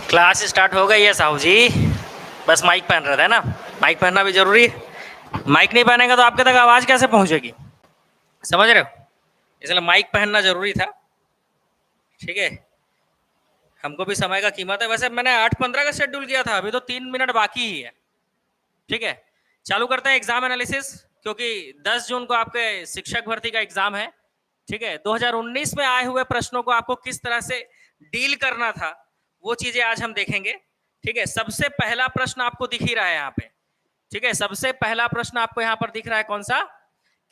Class start हो गई है साहू जी, बस माइक पहन रहे थे ना, माइक पहनना भी जरूरी है। माइक नहीं पहनेगा तो आपके तक आवाज कैसे पहुंचेगी, समझ रहे हो? इसलिए माइक पहनना जरूरी था। ठीक है, हमको भी समय का कीमत है। वैसे मैंने 8:15 का शेड्यूल किया था, अभी तो 3 मिनट बाकी ही है। ठीक है, चालू करते हैं एग्जाम एनालिसिस, क्योंकि 10 जून को आपके शिक्षक भर्ती का एग्जाम है। ठीक है, 2019 में आए हुए प्रश्नों को आपको किस तरह से डील करना था, वो चीजें आज हम देखेंगे। ठीक है, सबसे पहला प्रश्न आपको दिख ही रहा है यहाँ पे। ठीक है, सबसे पहला प्रश्न आपको यहाँ पर दिख रहा है कौन सा,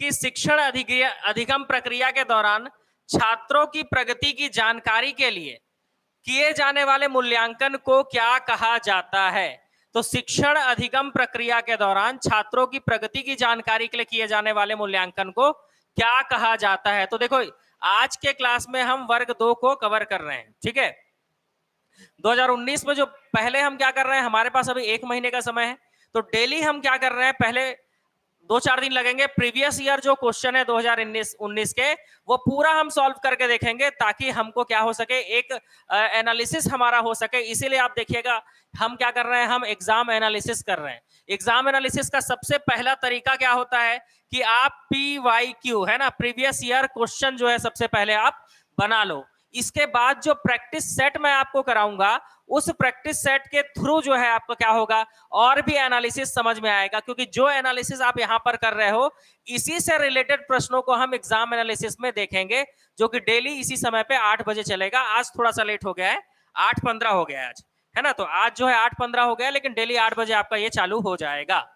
कि शिक्षण अधिगम प्रक्रिया के दौरान छात्रों की प्रगति की जानकारी के लिए किए जाने वाले मूल्यांकन को क्या कहा जाता है। तो शिक्षण अधिगम प्रक्रिया के दौरान छात्रों की प्रगति की जानकारी के लिए किए जाने वाले मूल्यांकन को क्या कहा जाता है। तो देखो, आज के क्लास में हम वर्ग 2 को कवर कर रहे हैं। ठीक है, 2019 में जो पहले हम क्या कर रहे हैं, हमारे पास अभी 1 महीने का समय है, तो डेली हम क्या कर रहे हैं, पहले 2-4 दिन लगेंगे, प्रीवियस ईयर जो क्वेश्चन है 2019 के, वो पूरा हम सॉल्व करके देखेंगे, ताकि हमको क्या हो सके, एक एनालिसिस हमारा हो सके। इसीलिए आप देखिएगा हम क्या कर रहे हैं, हम एग्जाम एनालिसिस कर रहे हैं। एग्जाम एनालिसिस का सबसे पहला तरीका क्या होता है कि आप PYQ है ना, प्रीवियस ईयर क्वेश्चन जो है सबसे पहले आप बना लो। इसके बाद जो प्रैक्टिस सेट मैं आपको कराऊंगा, उस प्रैक्टिस सेट के थ्रू जो है आपको क्या होगा, और भी एनालिसिस समझ में आएगा, क्योंकि जो एनालिसिस आप यहां पर कर रहे हो, इसी से रिलेटेड प्रश्नों को हम एग्जाम एनालिसिस में देखेंगे, जो कि डेली इसी समय पे 8 बजे चलेगा। आज थोड़ा सा लेट हो गया है, 8:15 हो गया है आज, है ना, तो आज जो है 8:15 हो गया, लेकिन डेली 8 बजे आपका ये चालू हो जाएगा।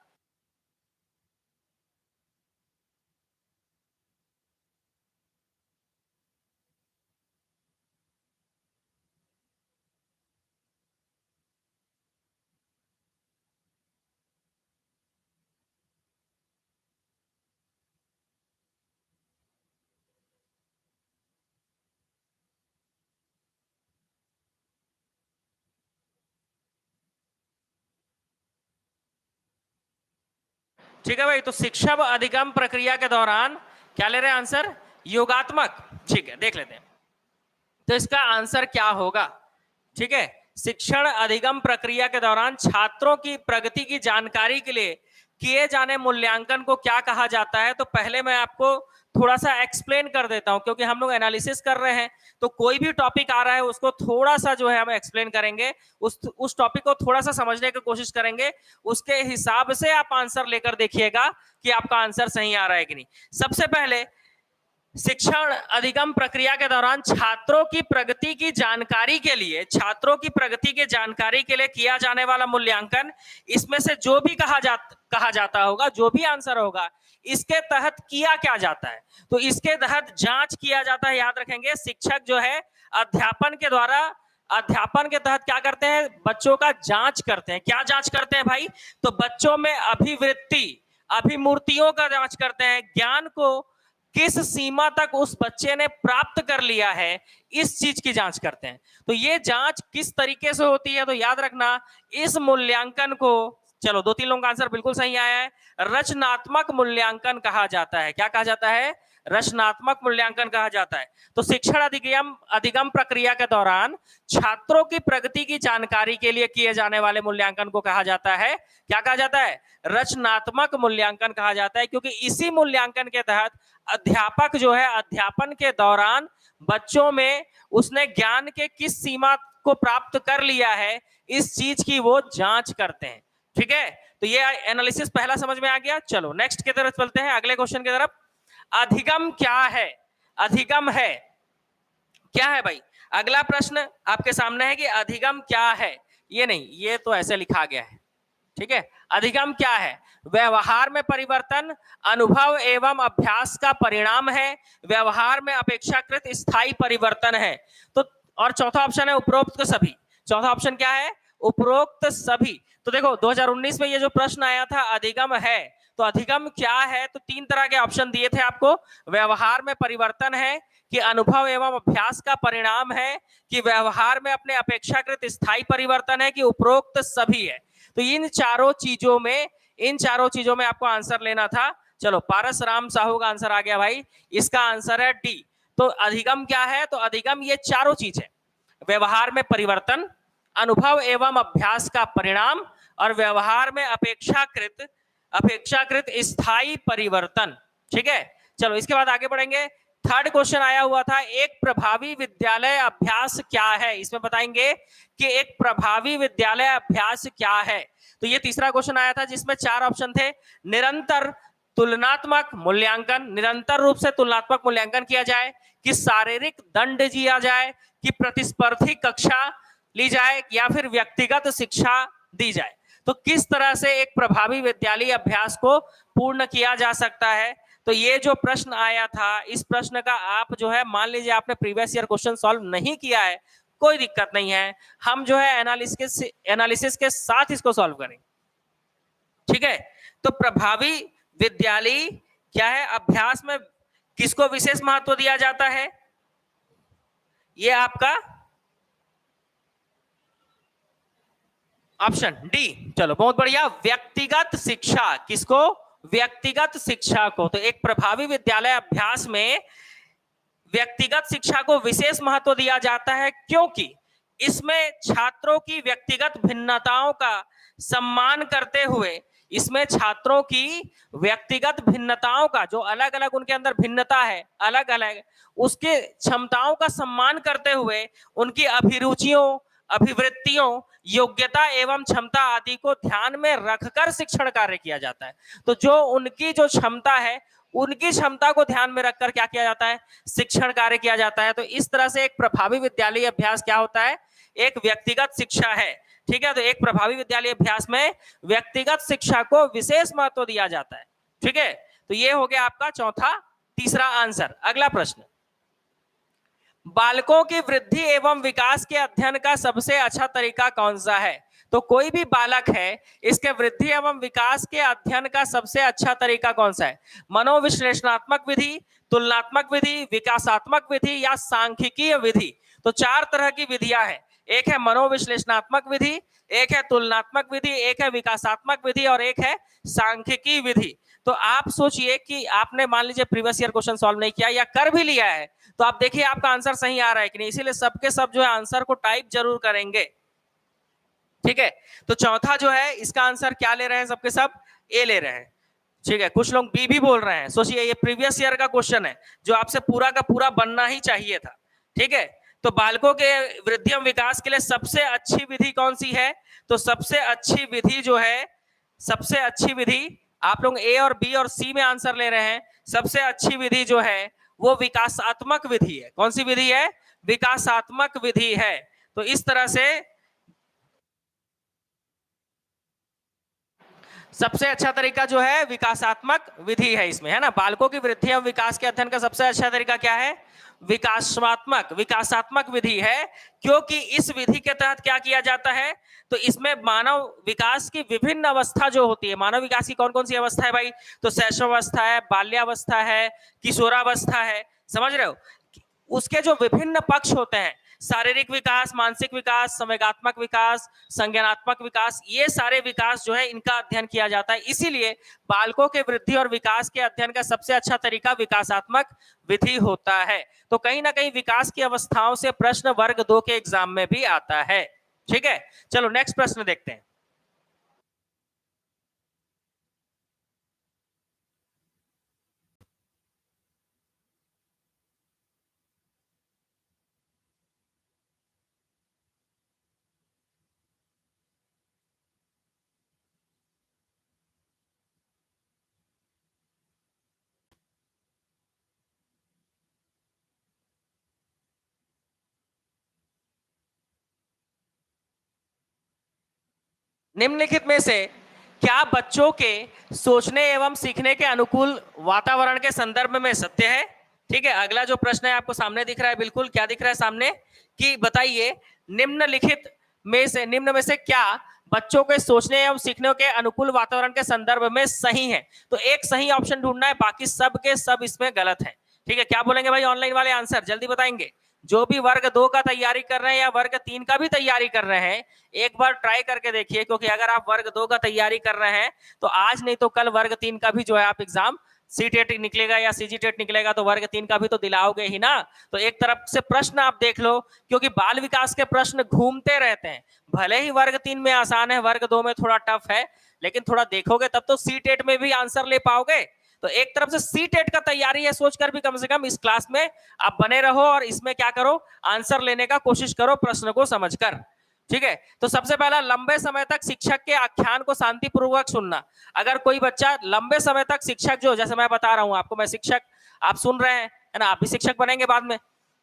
ठीक है भाई, तो शिक्षा अधिगम प्रक्रिया के दौरान क्या ले रहे हैं आंसर, योगात्मक। ठीक है, देख लेते हैं तो इसका आंसर क्या होगा। ठीक है, शिक्षण अधिगम प्रक्रिया के दौरान छात्रों की प्रगति की जानकारी के लिए किए जाने मूल्यांकन को क्या कहा जाता है। तो पहले मैं आपको थोड़ा सा एक्सप्लेन कर देता हूं, क्योंकि हम लोग एनालिसिस कर रहे हैं, तो कोई भी टॉपिक आ रहा है उसको थोड़ा सा जो है हम एक्सप्लेन करेंगे, उस टॉपिक को थोड़ा सा समझने की कोशिश करेंगे, उसके हिसाब से आप आंसर लेकर देखिएगा कि आपका आंसर सही आ रहा है कि नहीं। सबसे पहले शिक्षण अधिगम प्रक्रिया के दौरान छात्रों की प्रगति की जानकारी के लिए, छात्रों की प्रगति की जानकारी के लिए किया जाने वाला मूल्यांकन, इसमें से जो भी कहा जाता होगा, जो भी आंसर होगा, इसके तहत किया क्या जाता है। तो इसके तहत जांच किया जाता है, याद रखेंगे। शिक्षक जो है अध्यापन के द्वारा, अध्यापन के तहत क्या करते हैं, बच्चों का जांच करते हैं। क्या जांच करते हैं भाई, तो बच्चों में अभिवृत्ति, अभिमूर्तियों का जांच करते हैं, ज्ञान को किस सीमा तक उस बच्चे ने प्राप्त कर लिया है, इस चीज की जांच करते हैं। तो ये जांच किस तरीके से होती है, तो याद रखना, इस मूल्यांकन को, चलो 2-3 लोगों का आंसर बिल्कुल सही आया है, रचनात्मक मूल्यांकन कहा जाता है। क्या कहा जाता है, रचनात्मक मूल्यांकन कहा जाता है। तो शिक्षण अधिगम प्रक्रिया के दौरान छात्रों की प्रगति की जानकारी के लिए किए जाने वाले मूल्यांकन को कहा जाता है, क्या कहा जाता है, रचनात्मक मूल्यांकन कहा जाता है। क्योंकि इसी मूल्यांकन के तहत अध्यापक जो है अध्यापन के दौरान बच्चों में उसने ज्ञान के किस सीमा को प्राप्त कर लिया है, इस चीज की वो जांच करते हैं। ठीक है, तो ये एनालिसिस पहला समझ में आ गया। चलो नेक्स्ट की तरफ चलते हैं, अगले क्वेश्चन की तरफ। अधिगम क्या है, अधिगम है क्या है भाई, अगला प्रश्न आपके सामने है कि अधिगम क्या है। ये नहीं, ये तो ऐसे लिखा गया है। ठीक है, अधिगम क्या है, व्यवहार में परिवर्तन, अनुभव एवं अभ्यास का परिणाम है, व्यवहार में अपेक्षाकृत स्थायी परिवर्तन है। तो और चौथा ऑप्शन है उपरोक्त सभी। चौथा ऑप्शन क्या है, उपरोक्त सभी। तो देखो 2019 में ये जो प्रश्न आया था अधिगम है, तो अधिगम क्या है, तो 3 तरह के ऑप्शन दिए थे आपको। व्यवहार में परिवर्तन है, कि अनुभव एवं अभ्यास का परिणाम है, कि व्यवहार में अपने अपेक्षाकृत स्थायी परिवर्तन है, कि उपरोक्त सभी है। तो इन चारों चीजों में आपको आंसर लेना था। चलो, पारस राम साहू का आंसर आ गया भाई, इसका आंसर है डी। तो अधिगम क्या है, तो अधिगम ये चारों चीज है, व्यवहार में परिवर्तन, अनुभव एवं अभ्यास का परिणाम, और व्यवहार में अपेक्षाकृत स्थायी परिवर्तन। ठीक है, चलो इसके बाद आगे बढ़ेंगे। थर्ड क्वेश्चन आया हुआ था, एक प्रभावी विद्यालय अभ्यास क्या है। इसमें बताएंगे कि एक प्रभावी विद्यालय अभ्यास क्या है। तो ये तीसरा क्वेश्चन आया था जिसमें 4 ऑप्शन थे। निरंतर तुलनात्मक मूल्यांकन, निरंतर रूप से तुलनात्मक मूल्यांकन किया जाए, कि शारीरिक दंड दिया जाए, कि प्रतिस्पर्धी कक्षा ली जाए, या फिर व्यक्तिगत शिक्षा दी जाए। तो किस तरह से एक प्रभावी विद्यालय अभ्यास को पूर्ण किया जा सकता है। तो ये जो प्रश्न आया था, इस प्रश्न का आप जो है, मान लीजिए आपने प्रीवियस ईयर क्वेश्चन सॉल्व नहीं किया है, कोई दिक्कत नहीं है, हम जो है एनालिसिस के साथ इसको सॉल्व करेंगे। ठीक है, तो प्रभावी विद्यालय क्या है, अभ्यास में किसको विशेष महत्व दिया जाता है, ये आपका ऑप्शन डी। चलो बहुत बढ़िया, व्यक्तिगत शिक्षा, किसको, व्यक्तिगत शिक्षा को। तो एक प्रभावी विद्यालय अभ्यास में व्यक्तिगत शिक्षा को विशेष महत्व दिया जाता है, क्योंकि इसमें छात्रों की व्यक्तिगत भिन्नताओं का सम्मान करते हुए, इसमें छात्रों की व्यक्तिगत भिन्नताओं का, जो अलग अलग उनके अंदर भिन्नता है, अलग अलग उसके क्षमताओं का सम्मान करते हुए, उनकी अभिरुचियों, अभिवृत्तियों, योग्यता एवं क्षमता आदि को ध्यान में रखकर शिक्षण कार्य किया जाता है। तो जो उनकी जो क्षमता है, उनकी क्षमता को ध्यान में रखकर क्या किया जाता है, शिक्षण कार्य किया जाता है। तो इस तरह से एक प्रभावी विद्यालय अभ्यास क्या होता है, एक व्यक्तिगत शिक्षा है। ठीक है, तो एक प्रभावी विद्यालय अभ्यास में व्यक्तिगत शिक्षा को विशेष महत्व दिया जाता है। ठीक है, तो ये हो गया आपका तीसरा आंसर। अगला प्रश्न, बालकों की वृद्धि एवं विकास के अध्ययन का सबसे अच्छा तरीका कौन सा है। तो कोई भी बालक है, इसके वृद्धि एवं विकास के अध्ययन का सबसे अच्छा तरीका कौन सा है। मनोविश्लेषणात्मक विधि, तुलनात्मक विधि, विकासात्मक विधि, या सांख्यिकीय विधि। तो 4 तरह की विधियां हैं, एक है मनोविश्लेषणात्मक विधि, एक है तुलनात्मक विधि, एक है विकासात्मक विधि, और एक है सांख्यिकीय विधि। तो आप सोचिए कि आपने मान लीजिए प्रीवियस ईयर क्वेश्चन सॉल्व नहीं किया या कर भी लिया है, तो आप देखिए आपका आंसर सही आ रहा है कि नहीं। इसीलिए सबके सब जो है आंसर को टाइप जरूर करेंगे। ठीक है, तो चौथा जो है, इसका आंसर क्या ले रहे हैं, सबके सब ए ले रहे हैं। ठीक है, कुछ लोग बी भी बोल रहे हैं। सोचिए ये प्रीवियस ईयर का क्वेश्चन है, जो आपसे पूरा का पूरा बनना ही चाहिए था। ठीक है, तो बालकों के वृद्धि एवं विकास के लिए सबसे अच्छी विधि कौन सी है। तो सबसे अच्छी विधि जो है, सबसे अच्छी विधि, आप लोग ए और बी और सी में आंसर ले रहे हैं। सबसे अच्छी विधि जो है वो विकासात्मक विधि है। कौन सी विधि है, विकासात्मक विधि है। तो इस तरह से सबसे अच्छा तरीका जो है विकासात्मक विधि है इसमें, है ना। बालकों की वृद्धि एवं विकास के अध्ययन का सबसे अच्छा तरीका क्या है, विकासात्मक विधि है। क्योंकि इस विधि के तहत क्या किया जाता है, तो इसमें मानव विकास की विभिन्न अवस्था जो होती है, मानव विकास की कौन कौन सी अवस्था है भाई, तो शैशवावस्था है, बाल्यावस्था है, किशोरावस्था है, समझ रहे हो। उसके जो विभिन्न पक्ष होते हैं, शारीरिक विकास, मानसिक विकास, संवेगात्मक विकास, संज्ञानात्मक विकास, ये सारे विकास जो है इनका अध्ययन किया जाता है। इसीलिए बालकों के वृद्धि और विकास के अध्ययन का सबसे अच्छा तरीका विकासात्मक विधि होता है। तो कहीं ना कहीं विकास की अवस्थाओं से प्रश्न वर्ग 2 के एग्जाम में भी आता है। ठीक है, चलो नेक्स्ट प्रश्न देखते हैं। निम्नलिखित में से क्या बच्चों के सोचने एवं सीखने के अनुकूल वातावरण के संदर्भ में सत्य है। ठीक है, अगला जो प्रश्न है आपको सामने दिख रहा है, बिल्कुल क्या दिख रहा है सामने, कि बताइए निम्नलिखित निम्न में से क्या बच्चों के सोचने एवं सीखने के अनुकूल वातावरण के संदर्भ में सही है? तो एक सही ऑप्शन ढूंढना है, बाकी सब के सब इसमें गलत है। ठीक है, क्या बोलेंगे भाई ऑनलाइन वाले? आंसर जल्दी बताएंगे। जो भी वर्ग 2 का तैयारी कर रहे हैं या वर्ग 3 का भी तैयारी कर रहे हैं, एक बार ट्राई करके देखिए, क्योंकि अगर आप वर्ग 2 का तैयारी कर रहे हैं तो आज नहीं तो कल वर्ग 3 का भी जो है आप एग्जाम सीटेट निकलेगा या सीजीटेट निकलेगा तो वर्ग 3 का भी तो दिलाओगे ही ना। तो एक तरफ से प्रश्न आप देख लो, क्योंकि बाल विकास के प्रश्न घूमते रहते हैं। भले ही वर्ग 3 में आसान है, वर्ग 2 में थोड़ा टफ है, लेकिन थोड़ा देखोगे तब तो सीटेट में भी आंसर ले पाओगे। तो एक तरफ से सीटेट का तैयारी है, सोचकर भी कम से कम इस क्लास में आप बने रहो और इसमें क्या करो, आंसर लेने का कोशिश करो प्रश्न को समझकर। ठीक है, तो सबसे पहला, लंबे समय तक शिक्षक के आख्यान को शांतिपूर्वक सुनना। अगर कोई बच्चा लंबे समय तक शिक्षक, जो जैसे मैं बता रहा हूं आपको, मैं शिक्षक, आप सुन रहे हैं, है ना, आप भी शिक्षक बनेंगे बाद में,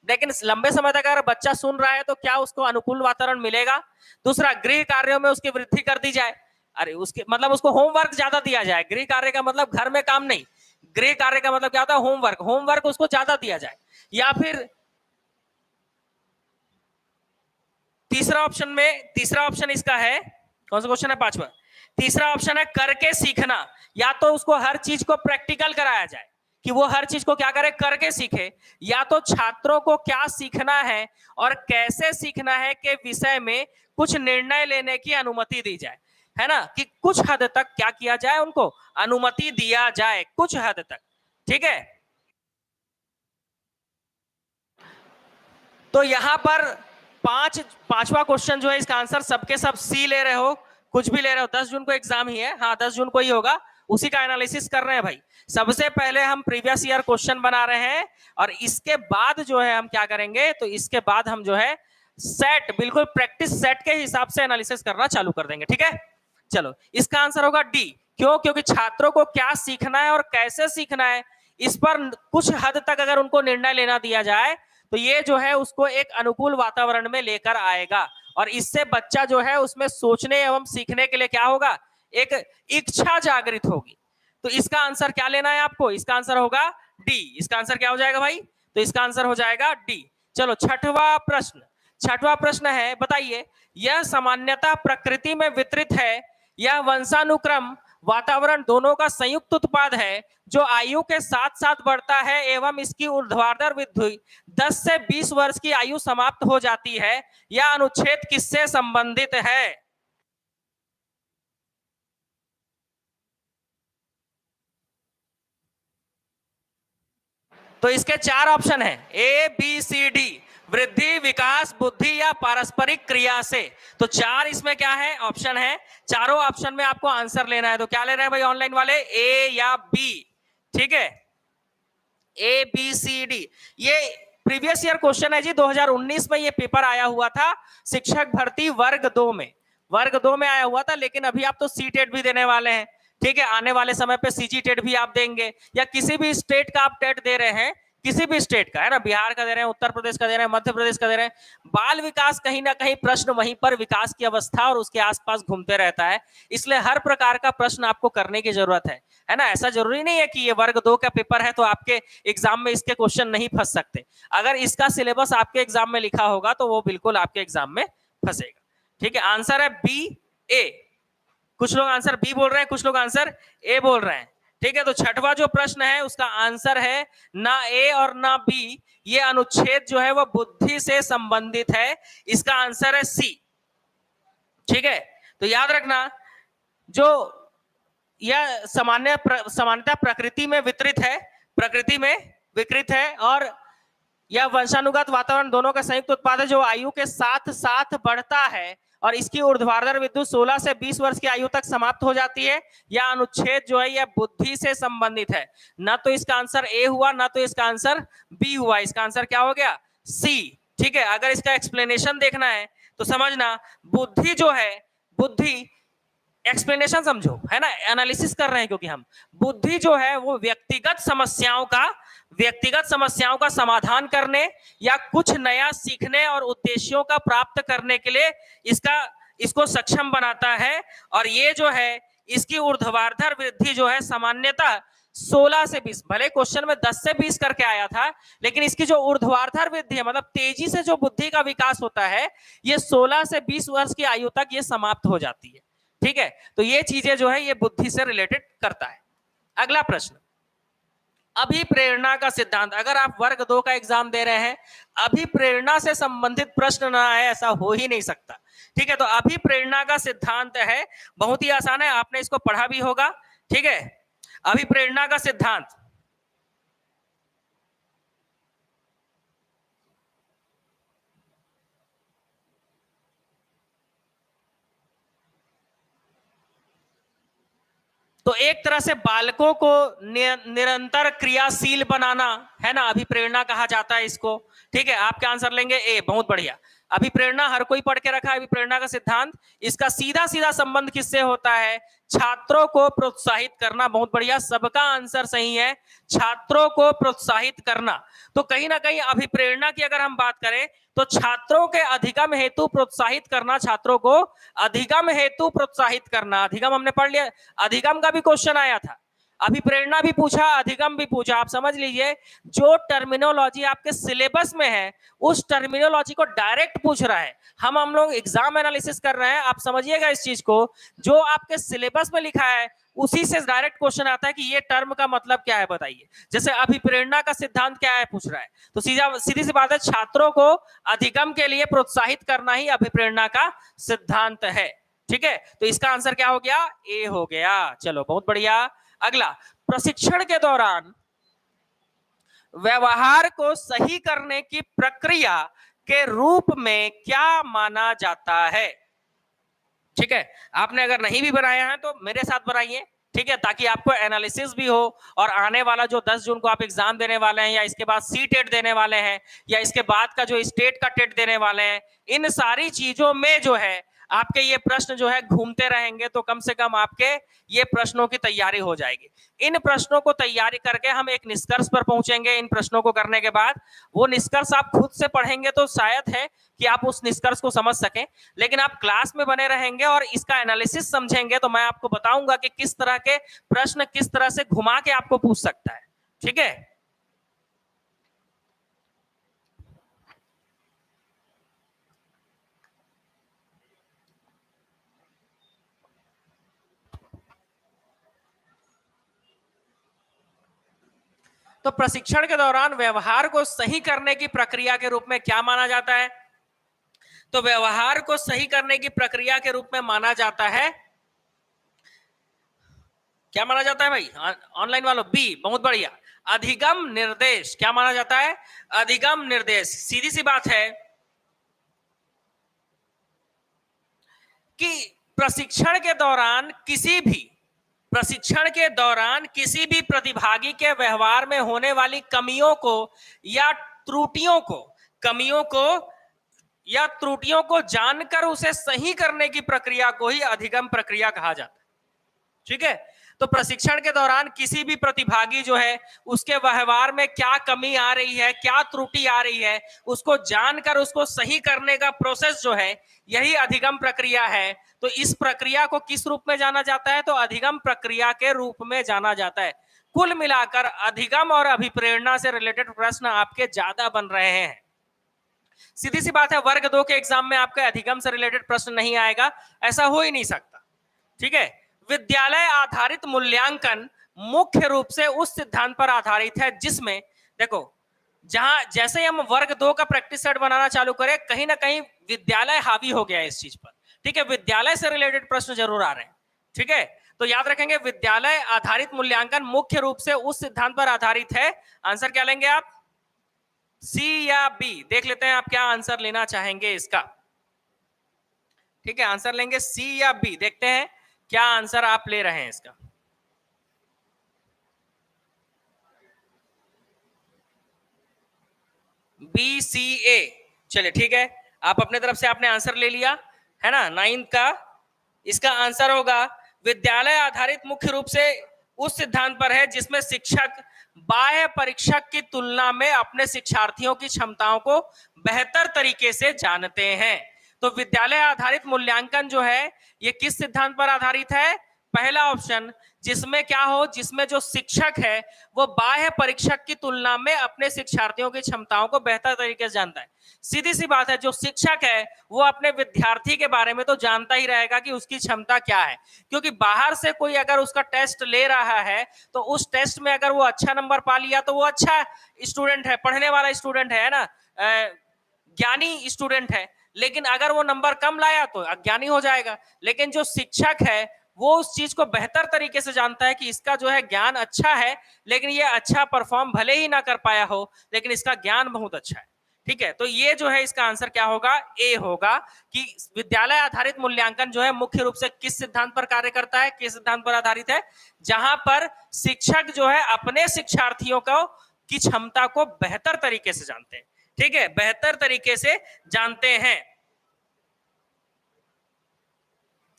लेकिन लंबे समय तक अगर बच्चा सुन रहा है तो क्या उसको अनुकूल वातावरण मिलेगा? दूसरा, गृह कार्यों में उसकी वृद्धि कर दी जाए। अरे उसके मतलब उसको होमवर्क ज्यादा दिया जाए। गृह कार्य का मतलब घर में काम नहीं, गृह कार्य का मतलब क्या होता है? होमवर्क। होमवर्क उसको ज्यादा दिया जाए। या फिर तीसरा ऑप्शन इसका है, कौन सा क्वेश्चन है? 5वां। तीसरा ऑप्शन है करके सीखना। या तो उसको हर चीज को प्रैक्टिकल कराया जाए कि वो हर चीज को क्या करे, करके सीखे, या तो छात्रों को क्या सीखना है और कैसे सीखना है के विषय में कुछ निर्णय लेने की अनुमति दी जाए, है ना, कि कुछ हद तक क्या किया जाए, उनको अनुमति दिया जाए कुछ हद तक। ठीक है, तो यहां पर पांचवा क्वेश्चन जो है, इसका आंसर सबके सब सी ले रहे हो, कुछ भी ले रहे हो। 10 जून को एग्जाम ही है, हाँ 10 जून को ही होगा, उसी का एनालिसिस कर रहे हैं भाई। सबसे पहले हम प्रीवियस ईयर क्वेश्चन बना रहे हैं और इसके बाद जो है हम क्या करेंगे, तो इसके बाद हम जो है सेट, बिल्कुल प्रैक्टिस सेट के हिसाब से एनालिसिस करना चालू कर देंगे। ठीक है, चलो इसका आंसर होगा डी। क्यों? क्योंकि छात्रों को क्या सीखना है और कैसे सीखना है, इस पर कुछ हद तक अगर उनको निर्णय लेना दिया जाए तो ये जो है उसको एक अनुकूल वातावरण में लेकर आएगा और इससे बच्चा जो है उसमें सोचने एवं सीखने के लिए क्या होगा, एक इच्छा जागृत होगी। तो इसका आंसर क्या लेना है आपको? इसका आंसर होगा डी। इसका आंसर क्या हो जाएगा भाई? तो इसका आंसर हो जाएगा डी। चलो छठवां प्रश्न है, बताइए, यह सामान्यतः प्रकृति में वितरित है, यह वंशानुक्रम वातावरण दोनों का संयुक्त उत्पाद है जो आयु के साथ साथ बढ़ता है एवं इसकी ऊर्ध्वाधर वृद्धि 10 से 20 वर्ष की आयु समाप्त हो जाती है। यह अनुच्छेद किससे संबंधित है? तो इसके 4 ऑप्शन है, ए बी सी डी, वृद्धि, विकास, बुद्धि या पारस्परिक क्रिया से। तो 4 इसमें क्या है, ऑप्शन है। चारों ऑप्शन में आपको आंसर लेना है। तो क्या ले रहे हैं भाई ऑनलाइन वाले, ए या बी? ठीक है, ए बी सी डी। ये प्रीवियस ईयर क्वेश्चन है जी, 2019 में ये पेपर आया हुआ था, शिक्षक भर्ती वर्ग 2 में, वर्ग 2 में आया हुआ था। लेकिन अभी आप तो सी टेट भी देने वाले हैं। ठीक है, आने वाले समय पे सीजी टेट भी आप देंगे, या किसी भी स्टेट का आप टेट दे रहे हैं, किसी भी स्टेट का, है ना, बिहार का दे रहे हैं, उत्तर प्रदेश का दे रहे हैं, मध्य प्रदेश का दे रहे हैं, बाल विकास कहीं ना कहीं प्रश्न वहीं पर विकास की अवस्था और उसके आसपास घूमते रहता है। इसलिए हर प्रकार का प्रश्न आपको करने की जरूरत है ना। ऐसा जरूरी नहीं है कि ये वर्ग 2 का पेपर है तो आपके एग्जाम में इसके क्वेश्चन नहीं फंस सकते। अगर इसका सिलेबस आपके एग्जाम में लिखा होगा तो वो बिल्कुल आपके एग्जाम में फंसेगा। ठीक है, आंसर है बी, ए। कुछ लोग आंसर बी बोल रहे हैं, कुछ लोग आंसर ए बोल रहे हैं। ठीक है, तो छठवां जो प्रश्न है उसका आंसर है ना ए और ना बी, ये अनुच्छेद जो है वो बुद्धि से संबंधित है। इसका आंसर है सी। ठीक है, तो याद रखना, जो यह सामान्यता प्रकृति में वितरित है, प्रकृति में विकृत है, और यह वंशानुगत वातावरण दोनों का संयुक्त उत्पाद है जो आयु के साथ साथ बढ़ता है और इसकी ऊर्ध्वाधर वृद्धि 16 से 20 वर्ष की आयु तक समाप्त हो जाती है। यह अनुच्छेद जो है यह बुद्धि से संबंधित है। ना तो इसका आंसर ए हुआ, ना तो इसका आंसर बी हुआ। इसका आंसर क्या हो गया? सी। ठीक है, अगर इसका एक्सप्लेनेशन देखना है तो समझना, बुद्धि जो है, बुद्धि एक्सप्लेनेशन समझो, है ना, एनालिसिस कर रहे हैं क्योंकि हम, बुद्धि जो है वो व्यक्तिगत समस्याओं का समाधान करने या कुछ नया सीखने और उद्देश्यों का प्राप्त करने के लिए इसको सक्षम बनाता है। और ये जो है इसकी ऊर्ध्वाधर वृद्धि जो है सामान्यतः 16 से 20, भले क्वेश्चन में 10 से 20 करके आया था, लेकिन इसकी जो ऊर्ध्वाधर वृद्धि है, मतलब तेजी से जो बुद्धि का विकास होता है, ये 16 से 20 वर्ष की आयु तक ये समाप्त हो जाती है। ठीक है, तो ये चीजें जो है ये बुद्धि से रिलेटेड करता है। अगला प्रश्न, अभिप्रेरणा का सिद्धांत। अगर आप वर्ग 2 का एग्जाम दे रहे हैं, अभिप्रेरणा से संबंधित प्रश्न ना आए ऐसा हो ही नहीं सकता। ठीक है, तो अभिप्रेरणा का सिद्धांत है, बहुत ही आसान है, आपने इसको पढ़ा भी होगा। ठीक है, अभिप्रेरणा का सिद्धांत, तो एक तरह से बालकों को निरंतर क्रियाशील बनाना है ना, अभिप्रेरणा कहा जाता है इसको। ठीक है, आपके आंसर लेंगे ए, बहुत बढ़िया। अभिप्रेरणा हर कोई पढ़ के रखा है, अभिप्रेरणा का सिद्धांत। इसका सीधा सीधा संबंध किससे होता है? छात्रों को प्रोत्साहित करना। बहुत बढ़िया, सबका आंसर सही है, छात्रों को प्रोत्साहित करना। तो कहीं ना कहीं अभिप्रेरणा की अगर हम बात करें तो छात्रों के अधिगम हेतु प्रोत्साहित करना, छात्रों को अधिगम हेतु प्रोत्साहित करना। अधिगम हमने पढ़ लिया, अधिगम का भी क्वेश्चन आया था, अभिप्रेरणा भी पूछा, अधिगम भी पूछा। आप समझ लीजिए, जो टर्मिनोलॉजी आपके सिलेबस में है उस टर्मिनोलॉजी को डायरेक्ट पूछ रहा है। हम लोग एग्जाम एनालिसिस कर रहे हैं, आप समझिएगा इस चीज को, जो आपके सिलेबस में लिखा है उसी से डायरेक्ट क्वेश्चन आता है कि ये टर्म का मतलब क्या है बताइए। जैसे अभिप्रेरणा का सिद्धांत क्या है पूछ रहा है, तो सीधी सी बात है, छात्रों को अधिगम के लिए प्रोत्साहित करना ही अभिप्रेरणा का सिद्धांत है। ठीक है, तो इसका आंसर क्या हो गया? ए हो गया। चलो बहुत बढ़िया। अगला, प्रशिक्षण के दौरान व्यवहार को सही करने की प्रक्रिया के रूप में क्या माना जाता है? ठीक है, आपने अगर नहीं भी बनाया है तो मेरे साथ बनाइए। ठीक है, ताकि आपको एनालिसिस भी हो, और आने वाला जो 10 जून को आप एग्जाम देने वाले हैं, या इसके बाद सी टेट देने वाले हैं, या इसके बाद का जो स्टेट का टेट देने वाले हैं, इन सारी चीजों में जो है आपके ये प्रश्न जो है घूमते रहेंगे, तो कम से कम आपके ये प्रश्नों की तैयारी हो जाएगी। इन प्रश्नों को तैयारी करके हम एक निष्कर्ष पर पहुंचेंगे। इन प्रश्नों को करने के बाद वो निष्कर्ष आप खुद से पढ़ेंगे तो शायद है कि आप उस निष्कर्ष को समझ सकें, लेकिन आप क्लास में बने रहेंगे और इसका एनालिसिस समझेंगे तो मैं आपको बताऊंगा कि किस तरह के प्रश्न किस तरह से घुमा के आपको पूछ सकता है। ठीक है, तो प्रशिक्षण के दौरान व्यवहार को सही करने की प्रक्रिया के रूप में क्या माना जाता है? तो व्यवहार को सही करने की प्रक्रिया के रूप में माना जाता है, क्या माना जाता है भाई ऑनलाइन वालों? बी, बहुत बढ़िया, अधिगम निर्देश। क्या माना जाता है? अधिगम निर्देश। सीधी सी बात है कि प्रशिक्षण के दौरान किसी भी प्रतिभागी के व्यवहार में होने वाली कमियों को या त्रुटियों को जानकर उसे सही करने की प्रक्रिया को ही अधिगम प्रक्रिया कहा जाता है। ठीक है, तो प्रशिक्षण के दौरान किसी भी प्रतिभागी जो है उसके व्यवहार में क्या कमी आ रही है, क्या त्रुटि आ रही है, उसको जानकर उसको सही करने का प्रोसेस जो है यही अधिगम प्रक्रिया है। तो इस प्रक्रिया को किस रूप में जाना जाता है? तो अधिगम प्रक्रिया के रूप में जाना जाता है। कुल मिलाकर अधिगम और अभिप्रेरणा से रिलेटेड प्रश्न आपके ज्यादा बन रहे हैं। सीधी सी बात है, वर्ग 2 के एग्जाम में आपके अधिगम से रिलेटेड प्रश्न नहीं आएगा, ऐसा हो ही नहीं सकता। ठीक है, विद्यालय आधारित मूल्यांकन मुख्य रूप से उस सिद्धांत पर आधारित है जिसमें, देखो, जहां जैसे हम वर्ग 2 का प्रैक्टिस सेट बनाना चालू करें, कहीं ना कहीं विद्यालय हावी हो गया है इस चीज पर। ठीक है, विद्यालय से रिलेटेड प्रश्न जरूर आ रहे हैं। ठीक है, तो याद रखेंगे, विद्यालय आधारित मूल्यांकन मुख्य रूप से उस सिद्धांत पर आधारित है। आंसर क्या लेंगे आप? सी या बी? देख लेते हैं आप क्या आंसर लेना चाहेंगे इसका। ठीक है, आंसर लेंगे सी या बी? देखते हैं क्या आंसर आप ले रहे हैं इसका। बी, सी, ए। चलिए ठीक है, आप अपने तरफ से आपने आंसर ले लिया है ना, 9th का। इसका आंसर होगा विद्यालय आधारित मुख्य रूप से उस सिद्धांत पर है जिसमें शिक्षक बाह्य परीक्षक की तुलना में अपने शिक्षार्थियों की क्षमताओं को बेहतर तरीके से जानते हैं। तो विद्यालय आधारित मूल्यांकन जो है ये किस सिद्धांत पर आधारित है? पहला ऑप्शन, जिसमें क्या हो, जिसमें जो शिक्षक है वो बाह्य परीक्षक की तुलना में अपने शिक्षार्थियों की क्षमताओं को बेहतर तरीके से जानता है। सीधी सी बात है, जो शिक्षक है वो अपने विद्यार्थी के बारे में तो जानता ही रहेगा कि उसकी क्षमता क्या है, क्योंकि बाहर से कोई अगर उसका टेस्ट ले रहा है तो उस टेस्ट में अगर वो अच्छा नंबर पा लिया तो वो अच्छा स्टूडेंट है, पढ़ने वाला स्टूडेंट है ना, ज्ञानी स्टूडेंट है। लेकिन अगर वो नंबर कम लाया तो अज्ञानी हो जाएगा। लेकिन जो शिक्षक है वो उस चीज को बेहतर तरीके से जानता है कि इसका जो है ज्ञान अच्छा है, लेकिन ये अच्छा परफॉर्म भले ही ना कर पाया हो, लेकिन इसका ज्ञान बहुत अच्छा है। ठीक है, तो ये जो है इसका आंसर क्या होगा, ए होगा, कि विद्यालय आधारित मूल्यांकन जो है मुख्य रूप से किस सिद्धांत पर कार्य करता है, किस सिद्धांत पर आधारित है, जहां पर शिक्षक जो है अपने शिक्षार्थियों को की क्षमता को बेहतर तरीके से जानते हैं। ठीक है, बेहतर तरीके से जानते हैं।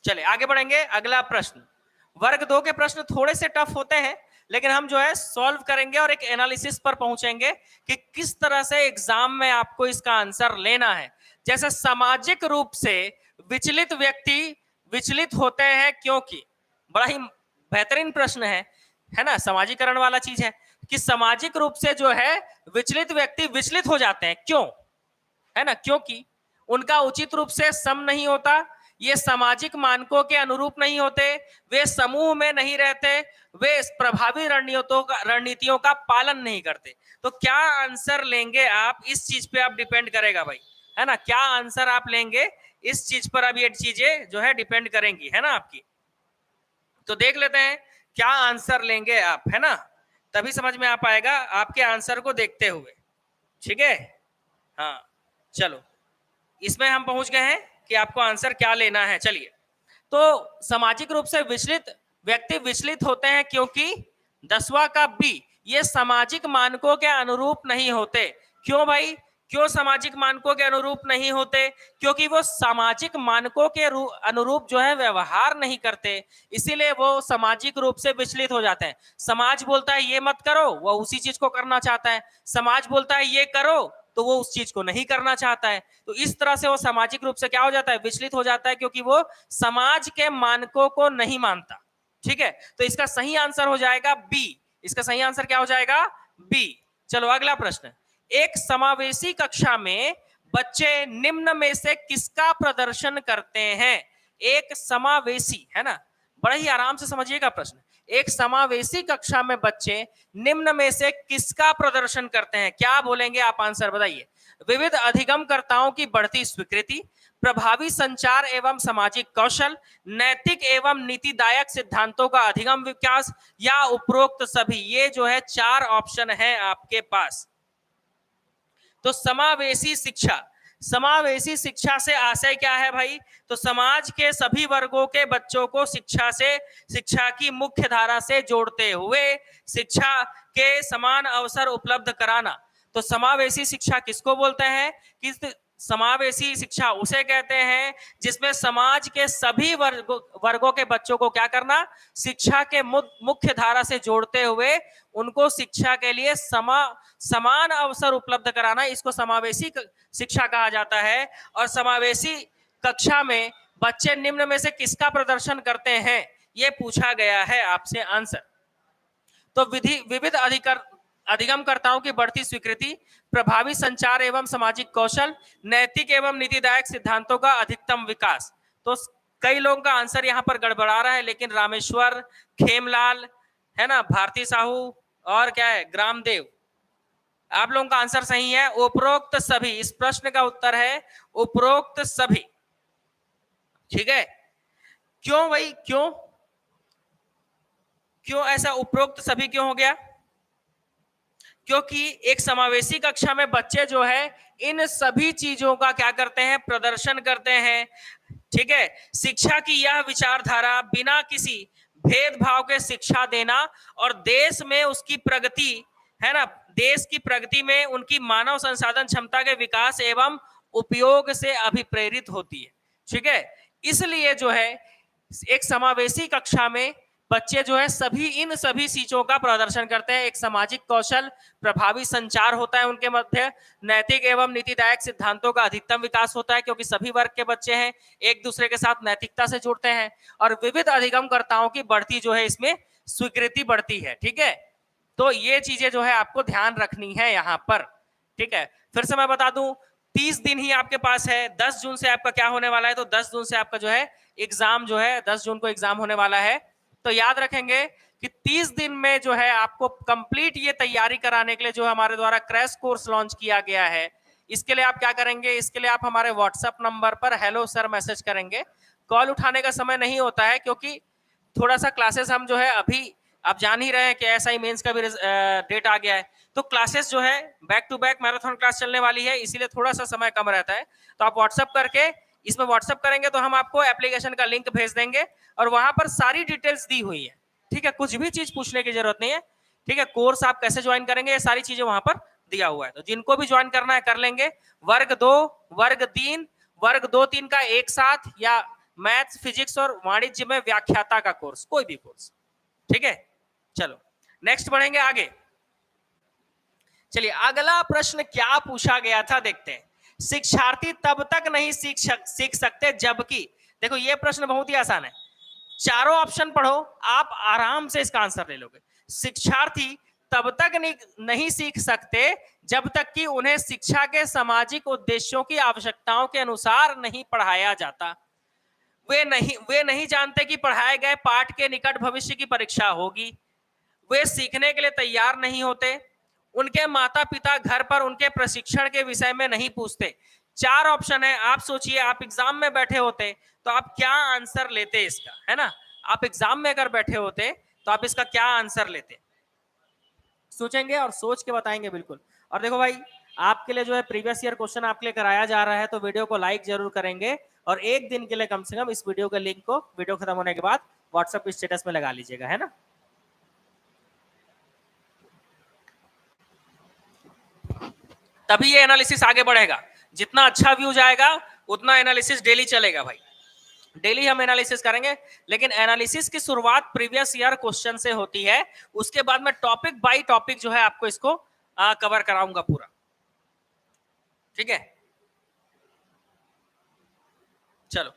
चलिए आगे बढ़ेंगे। अगला प्रश्न, वर्ग 2 के प्रश्न थोड़े से टफ होते हैं, लेकिन हम जो है सॉल्व करेंगे और एक एनालिसिस पर पहुंचेंगे कि किस तरह से एग्जाम में आपको इसका आंसर लेना है। जैसे सामाजिक रूप से विचलित व्यक्ति विचलित होते हैं क्योंकि, बड़ा ही बेहतरीन प्रश्न है ना, समाजीकरण वाला चीज है कि सामाजिक रूप से जो है विचलित व्यक्ति विचलित हो जाते हैं, क्यों, है ना, क्योंकि उनका उचित रूप से सम नहीं होता, ये सामाजिक मानकों के अनुरूप नहीं होते, वे समूह में नहीं रहते, वे प्रभावी रणनीतियों का पालन नहीं करते। तो क्या आंसर लेंगे आप, इस चीज पे आप डिपेंड करेगा भाई, है ना, क्या आंसर आप लेंगे इस चीज पर अब ये चीजें जो है डिपेंड करेंगी, है ना आपकी। तो देख लेते हैं क्या आंसर लेंगे आप, है ना, तभी समझ में आ पाएगा आपके आंसर को देखते हुए। ठीक है, हाँ चलो, इसमें हम पहुंच गए हैं कि आपको आंसर क्या लेना है। चलिए, तो सामाजिक रूप से विचलित व्यक्ति विचलित होते हैं क्योंकि 10वां का बी, ये सामाजिक मानकों के अनुरूप नहीं होते। क्यों भाई, क्यों सामाजिक मानकों के अनुरूप नहीं होते, क्योंकि वो सामाजिक मानकों के अनुरूप जो है व्यवहार नहीं करते, इसीलिए वो सामाजिक रूप से विचलित हो जाते हैं। समाज बोलता है ये मत करो, वो उसी चीज को करना चाहता है, समाज बोलता है ये करो तो वो उस चीज को नहीं करना चाहता है। तो इस तरह से वो सामाजिक रूप से क्या हो जाता है, विचलित हो जाता है, क्योंकि वो समाज के मानकों को नहीं मानता। ठीक है, तो इसका सही आंसर हो जाएगा बी, इसका सही आंसर क्या हो जाएगा, बी। चलो अगला प्रश्न, एक समावेशी कक्षा में बच्चे निम्न में से किसका प्रदर्शन करते हैं। एक समावेशी, है ना, बड़ा ही आराम से समझिएगा प्रश्न, एक समावेशी कक्षा में बच्चे निम्न में से किसका प्रदर्शन करते हैं। क्या बोलेंगे आप, आंसर बताइए। विविध अधिगमकर्ताओं की बढ़ती स्वीकृति, प्रभावी संचार एवं सामाजिक कौशल, नैतिक एवं नीतिदायक सिद्धांतों का अधिगम विकास, या उपरोक्त सभी। ये जो है 4 ऑप्शन है आपके पास। तो समावेशी शिक्षा, समावेशी शिक्षा से आशय क्या है भाई, तो समाज के सभी वर्गों के बच्चों को शिक्षा की मुख्य धारा से जोड़ते हुए शिक्षा के समान अवसर उपलब्ध कराना। तो समावेशी शिक्षा किसको बोलते हैं, कि समावेशी शिक्षा उसे कहते हैं जिसमें समाज के सभी वर्गों के बच्चों को क्या करना, शिक्षा के मुख्य धारा से जोड़ते हुए उनको शिक्षा के लिए समान अवसर उपलब्ध कराना, इसको समावेशी शिक्षा कहा जाता है। और समावेशी कक्षा में बच्चे निम्न में से किसका प्रदर्शन करते हैं, ये पूछा गया है आपसे आंसर। तो विविध अधिगमकर्ताओं की बढ़ती स्वीकृति, प्रभावी संचार एवं सामाजिक कौशल, नैतिक एवं नीतिदायक सिद्धांतों का अधिकतम विकास। तो कई लोगों का आंसर यहाँ पर गड़बड़ा रहा है, लेकिन रामेश्वर, खेमलाल, है ना, भारती साहू और क्या है, ग्रामदेव, आप लोगों का आंसर सही है उपरोक्त सभी। इस प्रश्न का उत्तर है उपरोक्त सभी। ठीक है, क्यों भाई, क्यों ऐसा उपरोक्त सभी क्यों हो गया, क्योंकि एक समावेशी कक्षा में बच्चे जो है इन सभी चीजों का क्या करते हैं, प्रदर्शन करते हैं। ठीक है, शिक्षा की यह विचारधारा बिना किसी भेदभाव के शिक्षा देना और देश में उसकी प्रगति, है ना, देश की प्रगति में उनकी मानव संसाधन क्षमता के विकास एवं उपयोग से अभिप्रेरित होती है। ठीक है, इसलिए जो है एक समावेशी कक्षा में बच्चे जो है सभी इन सभी चीजों का प्रदर्शन करते हैं। एक सामाजिक कौशल, प्रभावी संचार होता है उनके मध्य, नैतिक एवं नीतिदायक सिद्धांतों का अधिकतम विकास होता है क्योंकि सभी वर्ग के बच्चे हैं, एक दूसरे के साथ नैतिकता से जुड़ते हैं, और विविध अधिगमकर्ताओं की बढ़ती जो है इसमें स्वीकृति बढ़ती है। ठीक है, तो ये चीजें जो है आपको ध्यान रखनी है यहाँ पर। ठीक है, फिर से मैं बता दूं, 30 दिन ही आपके पास है। 10 जून से आपका क्या होने वाला है, तो 10 जून से आपका जो है एग्जाम जो है 10 जून को एग्जाम होने वाला है। तो याद रखेंगे कि 30 दिन में जो है आपको कंप्लीट ये तैयारी कराने के लिए जो हमारे द्वारा क्रैश कोर्स लॉन्च किया गया है, इसके लिए आप क्या करेंगे, इसके लिए आप हमारे व्हाट्सएप नंबर पर हेलो सर मैसेज करेंगे। कॉल उठाने का समय नहीं होता है क्योंकि थोड़ा सा क्लासेस हम जो है अभी आप जान ही रहे हैं कि एसआई मेंस का भी डेट आ गया है, तो क्लासेस जो है back to back marathon class चलने वाली है, इसीलिए थोड़ा सा समय कम रहता है। तो आप व्हाट्सएप करके, इसमें व्हाट्सएप करेंगे तो हम आपको एप्लीकेशन का लिंक भेज देंगे और वहां पर सारी डिटेल्स दी हुई है। ठीक है, कुछ भी चीज पूछने की जरूरत नहीं है। ठीक है, कोर्स आप कैसे ज्वाइन करेंगे ये सारी चीजें वहां पर दिया हुआ है, तो जिनको भी ज्वाइन करना है कर लेंगे। वर्ग 2, वर्ग 3, वर्ग 2-3 का एक साथ, या मैथ्स, फिजिक्स और वाणिज्य में व्याख्याता का कोर्स, कोई भी कोर्स। ठीक है, चलो नेक्स्ट बढ़ेंगे आगे। चलिए अगला प्रश्न क्या पूछा गया था देखते हैं। शिक्षार्थी तब तक नहीं सीख सकते जबकि, देखो ये प्रश्न बहुत ही आसान है, चारों ऑप्शन पढ़ो, आप आराम से इसका आंसर ले लोगे। शिक्षार्थी तब तक नहीं सीख सकते जब तक कि उन्हें शिक्षा के सामाजिक उद्देश्यों की आवश्यकताओं के अनुसार नहीं पढ़ाया जाता। वे नहीं जानते कि पढ़ाए गए पाठ के निकट भविष्य की परीक्षा होगी। वे सीखने के लिए तैयार नहीं होते। उनके माता पिता घर पर उनके प्रशिक्षण के विषय में नहीं पूछते। चार ऑप्शन है, आप सोचिए, आप एग्जाम में बैठे होते तो आप क्या आंसर लेते इसका, है ना। आप एग्जाम में अगर बैठे होते तो आप इसका क्या आंसर लेते, सोचेंगे और सोच के बताएंगे बिल्कुल। और देखो भाई, आपके लिए जो है प्रीवियस ईयर क्वेश्चन आपके लिए कराया जा रहा है, तो वीडियो को लाइक जरूर करेंगे और एक दिन के लिए कम से कम इस वीडियो के लिंक को वीडियो खत्म होने के बाद व्हाट्सएप स्टेटस में लगा लीजिएगा, है ना। तभी ये एनालिसिस आगे बढ़ेगा। जितना अच्छा व्यू जाएगा उतना एनालिसिस डेली चलेगा भाई, डेली हम एनालिसिस करेंगे। लेकिन एनालिसिस की शुरुआत प्रीवियस ईयर क्वेश्चन से होती है, उसके बाद में टॉपिक बाय टॉपिक जो है आपको इसको कवर कराऊंगा पूरा। ठीक है, चलो,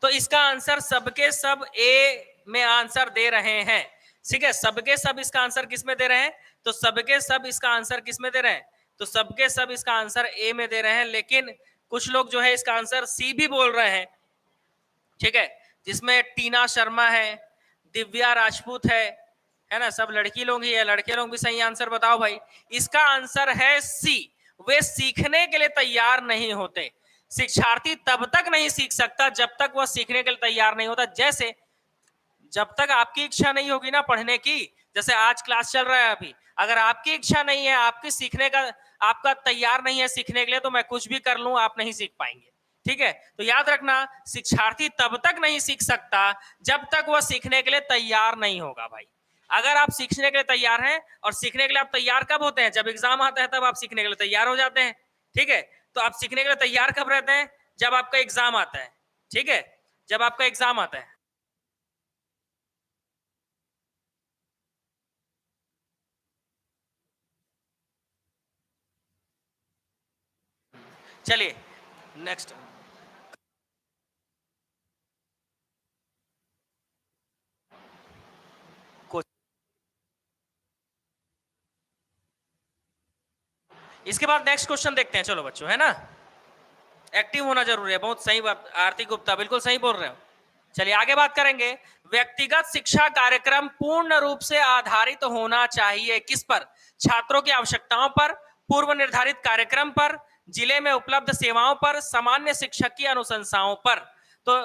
तो इसका आंसर सबके सब ए में आंसर दे रहे हैं। ठीक है, सबके सब इसका आंसर किस में दे रहे हैं, तो सबके सब इसका आंसर किस में दे रहे हैं, तो सबके सब इसका आंसर ए में दे रहे हैं। लेकिन कुछ लोग जो है इसका आंसर सी भी बोल रहे हैं। ठीक है, जिसमें टीना शर्मा है, दिव्या राजपूत है ना, सब लड़की लोग ही है। लड़के लोग भी सही आंसर बताओ भाई। इसका आंसर है सी, वे सीखने के लिए तैयार नहीं होते। शिक्षार्थी तब तक नहीं सीख सकता जब तक वह सीखने के लिए तैयार नहीं होता। जैसे जब तक आपकी इच्छा नहीं होगी ना पढ़ने की, जैसे आज क्लास चल रहा है अभी, अगर आपकी इच्छा नहीं है, आपकी सीखने का, आपका तैयार नहीं है सीखने के लिए, तो मैं कुछ भी कर लूं आप नहीं सीख पाएंगे। ठीक है, तो याद रखना, शिक्षार्थी तब तक नहीं सीख सकता जब तक वह सीखने के लिए तैयार नहीं होगा भाई। अगर आप सीखने के लिए तैयार हैं, और सीखने के लिए आप तैयार कब होते हैं, जब एग्जाम आता है तब आप सीखने के लिए तैयार हो जाते हैं। ठीक है, तो आप सीखने के लिए तैयार कब रहते हैं, जब आपका एग्जाम आता है। ठीक है, जब आपका एग्जाम आता है। चलिए नेक्स्ट, इसके बाद नेक्स्ट क्वेश्चन देखते हैं। चलो बच्चों, है ना, एक्टिव होना जरूरी है, बहुत सही बात आरती गुप्ता, बिल्कुल सही बोल रहे हो। चलिए आगे बात करेंगे। व्यक्तिगत शिक्षा कार्यक्रम पूर्ण रूप से आधारित होना चाहिए किस पर, छात्रों की आवश्यकताओं पर, पूर्व निर्धारित कार्यक्रम पर, जिले में उपलब्ध सेवाओं पर, सामान्य शिक्षक की अनुशंसाओं पर। तो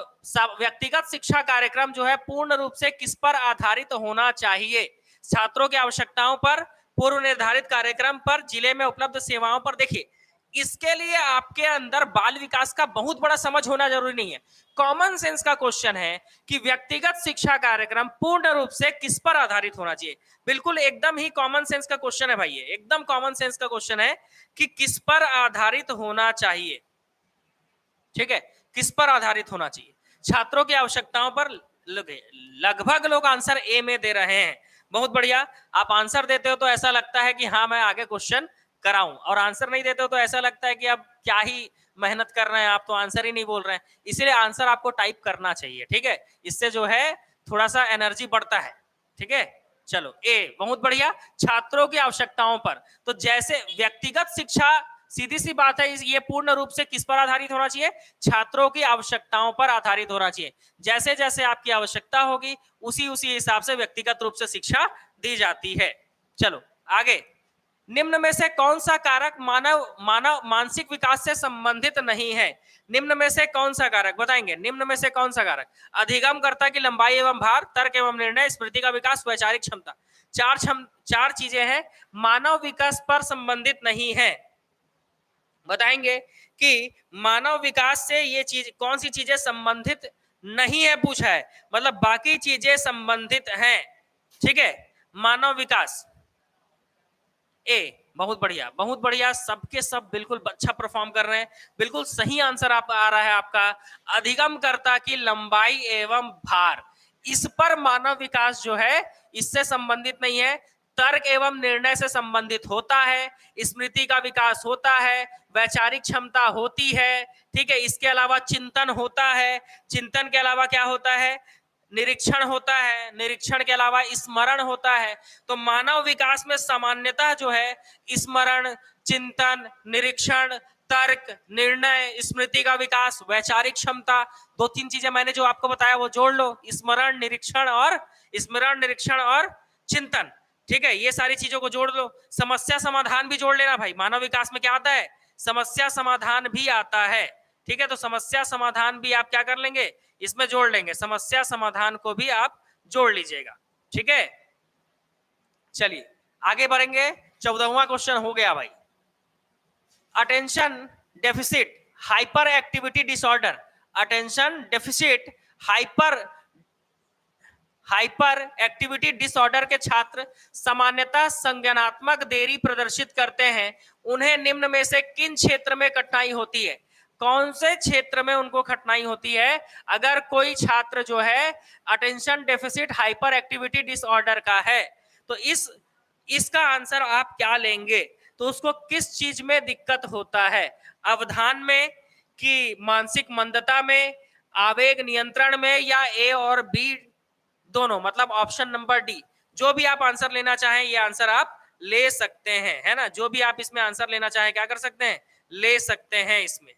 व्यक्तिगत शिक्षा कार्यक्रम जो है पूर्ण रूप से किस पर आधारित होना चाहिए, छात्रों की आवश्यकताओं पर, पूर्व निर्धारित कार्यक्रम पर, जिले में उपलब्ध सेवाओं पर। देखिए, इसके लिए आपके अंदर बाल विकास का बहुत बड़ा समझ होना जरूरी नहीं है, कॉमन सेंस का क्वेश्चन है कि व्यक्तिगत शिक्षा कार्यक्रम पूर्ण रूप से किस पर आधारित होना चाहिए। बिल्कुल एकदम ही कॉमन सेंस का क्वेश्चन है भाई, ये एकदम कॉमन सेंस का क्वेश्चन है कि किस पर आधारित होना चाहिए। ठीक है, किस पर आधारित होना चाहिए, छात्रों की आवश्यकताओं पर, लगभग लोग आंसर ए में दे रहे हैं। बहुत बढ़िया। आप आंसर देते हो तो ऐसा लगता है कि हाँ मैं आगे क्वेश्चन कराऊं, और आंसर नहीं देते हो तो ऐसा लगता है कि अब क्या ही मेहनत कर रहे हैं आप, तो आंसर ही नहीं बोल रहे हैं। इसलिए आंसर आपको टाइप करना चाहिए, ठीक है, इससे जो है थोड़ा सा एनर्जी बढ़ता है, ठीक है। चलो ए, बहुत बढ़िया। छात्रों की आवश्यकताओं पर, तो जैसे व्यक्तिगत शिक्षा, सीधी सी बात है, ये पूर्ण रूप से किस पर आधारित होना चाहिए? छात्रों की आवश्यकताओं पर आधारित होना चाहिए। जैसे जैसे आपकी आवश्यकता होगी उसी उसी हिसाब से व्यक्तिगत रूप से शिक्षा दी जाती है। चलो आगे, निम्न में से कौन सा कारक मानव मानसिक विकास से संबंधित नहीं है? निम्न में से कौन सा कारक बताएंगे? निम्न में से कौन सा कारक? अधिगमकर्ता की लंबाई एवं भार, तर्क एवं निर्णय, स्मृति का विकास, वैचारिक क्षमता। चार चीजें हैं मानव विकास पर संबंधित नहीं है। बताएंगे कि मानव विकास से ये चीज, कौन सी चीजें संबंधित नहीं है पूछा है, मतलब बाकी चीजें संबंधित हैं, ठीक है। मानव विकास ए, बहुत बढ़िया, बहुत बढ़िया, सबके सब बिल्कुल अच्छा परफॉर्म कर रहे हैं, बिल्कुल सही आंसर आप आ रहा है आपका। अधिगमकर्ता की लंबाई एवं भार, इस पर मानव विकास जो है इससे संबंधित नहीं है। तर्क एवं निर्णय से संबंधित होता है, स्मृति का विकास होता है, वैचारिक क्षमता होती है, ठीक है। इसके अलावा चिंतन होता है, चिंतन के अलावा क्या होता है? निरीक्षण होता है, निरीक्षण के अलावा स्मरण होता है। तो मानव विकास में सामान्यतः जो है स्मरण, चिंतन, निरीक्षण, तर्क, निर्णय, स्मृति का विकास, वैचारिक क्षमता, दो तीन चीजें मैंने जो आपको बताया वो जोड़ लो, स्मरण, निरीक्षण और चिंतन, ठीक है। ये सारी चीजों को जोड़ लो। समस्या समाधान भी जोड़ लेना भाई, मानव विकास में क्या आता है? समस्या समाधान भी आता है, ठीक है। तो समस्या समाधान भी आप क्या कर लेंगे? इसमें जोड़ लेंगे, समस्या समाधान को भी आप जोड़ लीजिएगा, ठीक है। चलिए आगे बढ़ेंगे। 14वां क्वेश्चन हो गया भाई, attention deficit hyper activity disorder. Attention deficit hyper activity disorder के छात्र सामान्यतः संज्ञानात्मक देरी प्रदर्शित करते हैं। उन्हें निम्न में से किन क्षेत्र में कठिनाई होती है? कौन से क्षेत्र में उनको कठिनाई होती है? अगर कोई छात्र जो है attention deficit hyper activity disorder का है, तो इसका आंसर आप क्या लेंगे? तो उसको किस चीज में दिक्कत होता है? अवधान में, कि मानसिक मंदता में, आवेग नियंत्रण में, या ए और बी दोनों? मतलब ऑप्शन नंबर डी। जो भी आप आंसर लेना चाहें ये आंसर आप ले सकते हैं, है ना। जो भी आप इसमें आंसर लेना चाहें क्या कर सकते हैं? ले सकते हैं इसमें,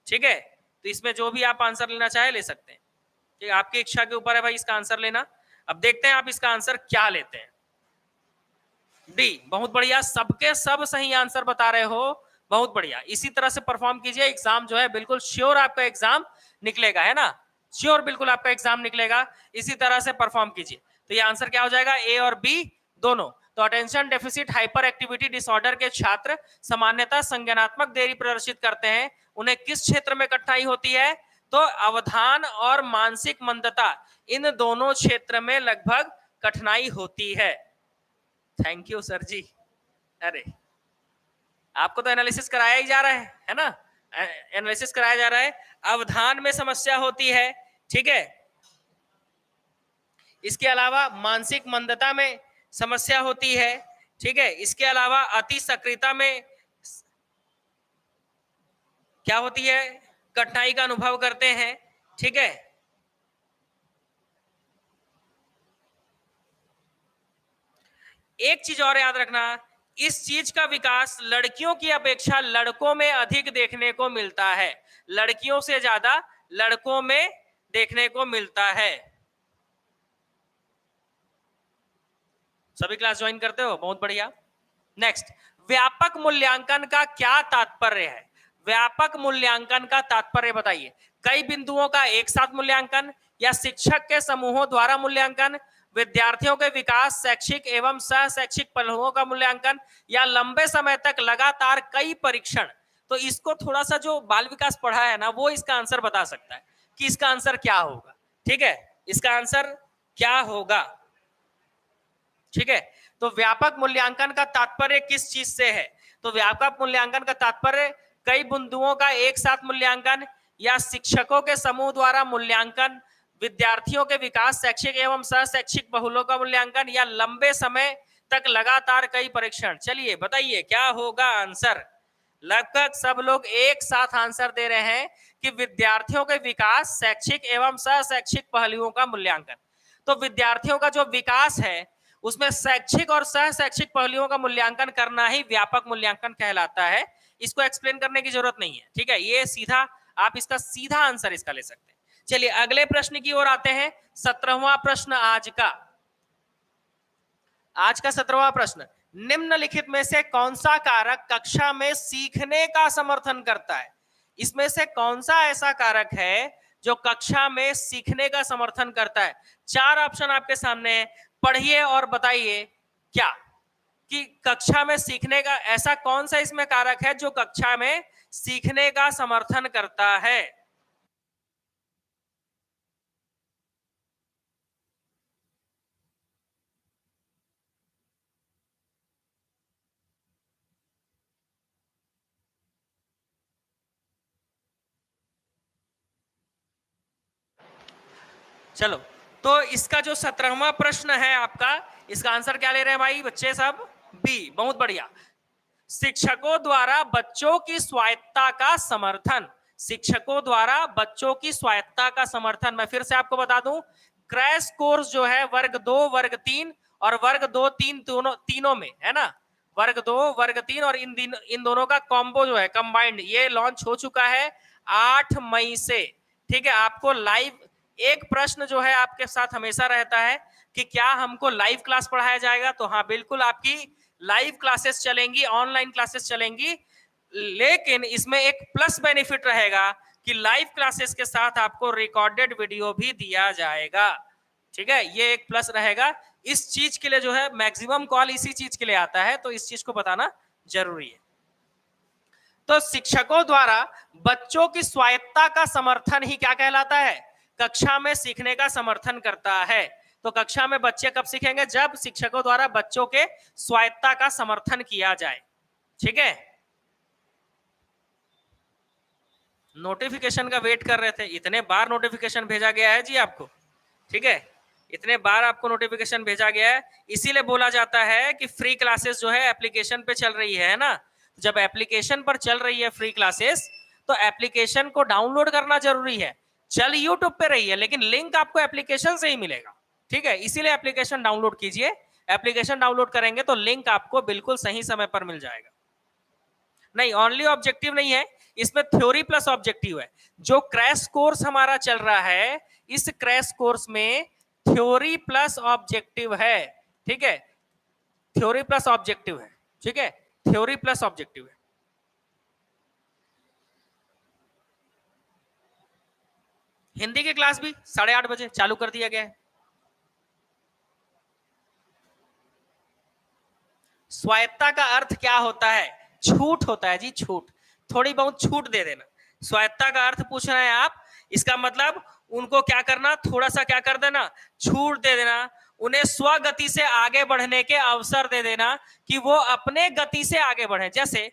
ठीक है। तो इसमें जो भी आप आंसर लेना चाहे ले सकते हैं, ठीक है। आपकी इच्छा के ऊपर है भाई इसका आंसर लेना। अब देखते हैं आप इसका आंसर क्या लेते हैं। डी, बहुत बढ़िया, सबके सब सही आंसर बता रहे हो, बहुत बढ़िया। इसी तरह से परफॉर्म कीजिए, एग्जाम जो है बिल्कुल श्योर आपका एग्जाम निकलेगा, है ना, श्योर बिल्कुल आपका एग्जाम निकलेगा। इसी तरह से परफॉर्म कीजिए। तो ये आंसर क्या हो जाएगा? ए और बी दोनों। तो attention deficit hyper activity disorder के छात्र सामान्यतः संज्ञानात्मक देरी प्रदर्शित करते हैं। उन्हें किस क्षेत्र में कठिनाई होती है? तो अवधान और मानसिक मंदता, इन दोनों क्षेत्र में लगभग कठिनाई होती है। थैंक यू सर जी। अरे आपको तो एनालिसिस कराया ही जा रहा है ना, एनालिसिस कराया जा रहा है। अवधान में समस्या होती है, ठीक है। इसके अलावा मानसिक मंदता में समस्या होती है, ठीक है। इसके अलावा अति सक्रियता में क्या होती है? कठिनाई का अनुभव करते हैं, ठीक है। एक चीज और याद रखना, इस चीज का विकास लड़कियों की अपेक्षा लड़कों में अधिक देखने को मिलता है, लड़कियों से ज्यादा लड़कों में देखने को मिलता है। सभी क्लास ज्वाइन करते हो? बहुत बढ़िया। नेक्स्ट, व्यापक मूल्यांकन का क्या तात्पर्य है? व्यापक मूल्यांकन का तात्पर्य बताइए। कई बिंदुओं का एक साथ मूल्यांकन, या शिक्षक के समूहों द्वारा मूल्यांकन, विद्यार्थियों के विकास, शैक्षिक एवं सह शैक्षिक पहलुओं का मूल्यांकन, या लंबे समय तक लगातार कई परीक्षण। तो इसको थोड़ा सा जो बाल विकास पढ़ा है ना वो इसका आंसर बता सकता है कि इसका आंसर क्या होगा, ठीक है। इसका आंसर क्या होगा, ठीक है। तो व्यापक मूल्यांकन का तात्पर्य किस चीज से है? तो व्यापक मूल्यांकन का तात्पर्य कई बिंदुओं का एक साथ मूल्यांकन, या शिक्षकों के समूह द्वारा मूल्यांकन, विद्यार्थियों के विकास, शैक्षिक एवं सह शैक्षिक पहलुओं का मूल्यांकन, या लंबे समय तक लगातार कई परीक्षण। चलिए बताइए क्या होगा आंसर। लगभग सब लोग एक साथ आंसर दे रहे हैं कि विद्यार्थियों के विकास, शैक्षिक एवं सह शैक्षिक पहलुओं का मूल्यांकन। तो विद्यार्थियों का जो विकास है उसमें शैक्षिक और सह शैक्षिक पहलुओं का मूल्यांकन करना ही व्यापक मूल्यांकन कहलाता है। इसको एक्सप्लेन करने की जरूरत नहीं है, ठीक है। ये सीधा आप इसका सीधा आंसर इसका ले सकते हैं। चलिए अगले प्रश्न की ओर आते हैं। 17वां प्रश्न आज का 17वां प्रश्न, निम्नलिखित में से कौन सा कारक कक्षा में सीखने का समर्थन करता है। इसमें से कौन सा ऐसा कारक है जो कक्षा में सीखने का समर्थन करता है। 4 ऑप्शन आपके सामने है, पढ़िए और बताइए क्या कि कक्षा में सीखने का ऐसा कौन सा इसमें कारक है जो कक्षा में सीखने का समर्थन करता है। चलो तो इसका जो 17वां प्रश्न है आपका, इसका आंसर क्या ले रहे हैं भाई बच्चे सब, बी। बहुत बढ़िया। शिक्षकों द्वारा बच्चों की स्वायत्तता का समर्थन। शिक्षकों द्वारा बच्चों की स्वायत्तता का समर्थन। मैं फिर से आपको बता दूं, क्रैश कोर्स जो है वर्ग 2, वर्ग 3 और वर्ग 2, 3 तीनों में है ना। वर्ग 2, वर्ग 3 और इन दोनों का कॉम्बो जो है कंबाइंड, ये लॉन्च हो चुका है 8 मई से, ठीक है। आपको लाइव एक प्रश्न जो है आपके साथ हमेशा रहता है कि क्या हमको लाइव क्लास पढ़ाया जाएगा। तो हाँ बिल्कुल आपकी लाइव क्लासेस चलेंगी, ऑनलाइन क्लासेस चलेंगी, लेकिन इसमें एक प्लस बेनिफिट रहेगा कि लाइव क्लासेस के साथ आपको रिकॉर्डेड वीडियो भी दिया जाएगा, ठीक है। ये एक प्लस रहेगा। इस चीज के लिए जो है मैक्सिमम कॉल इसी चीज के लिए आता है, तो इस चीज को बताना जरूरी है। तो शिक्षकों द्वारा बच्चों की स्वायत्तता का समर्थन ही क्या कहलाता है, कक्षा में सीखने का समर्थन करता है। तो कक्षा में बच्चे कब सीखेंगे, जब शिक्षकों द्वारा बच्चों के स्वायत्तता का समर्थन किया जाए, ठीक है। नोटिफिकेशन का वेट कर रहे थे, इतने बार नोटिफिकेशन भेजा गया है जी आपको, ठीक है। इतने बार आपको नोटिफिकेशन भेजा गया है, इसीलिए बोला जाता है कि फ्री क्लासेस जो है एप्लीकेशन पे चल रही है ना। जब एप्लीकेशन पर चल रही है फ्री क्लासेस, तो एप्लीकेशन को डाउनलोड करना जरूरी है। चल यूट्यूब पे रही है, लेकिन लिंक आपको एप्लीकेशन से ही मिलेगा, ठीक है। इसीलिए एप्लीकेशन डाउनलोड कीजिए। एप्लीकेशन डाउनलोड करेंगे तो लिंक आपको बिल्कुल सही समय पर मिल जाएगा। नहीं, ओनली ऑब्जेक्टिव नहीं है, इसमें थ्योरी प्लस ऑब्जेक्टिव है। जो क्रैश कोर्स हमारा चल रहा है, इस क्रैश कोर्स में थ्योरी प्लस ऑब्जेक्टिव है, ठीक है। थ्योरी प्लस ऑब्जेक्टिव है, ठीक है। थ्योरी प्लस ऑब्जेक्टिव है। हिंदी की क्लास भी 8:30 बजे चालू कर दिया गया है। स्वायत्तता का अर्थ क्या होता है, छूट होता है जी, छूट, थोड़ी बहुत छूट दे देना। स्वायत्तता का अर्थ पूछ रहे हैं आप, इसका मतलब उनको क्या करना, थोड़ा सा क्या कर देना, छूट दे देना, उन्हें स्वगति से आगे बढ़ने के अवसर दे देना कि वो अपने गति से आगे बढ़े। जैसे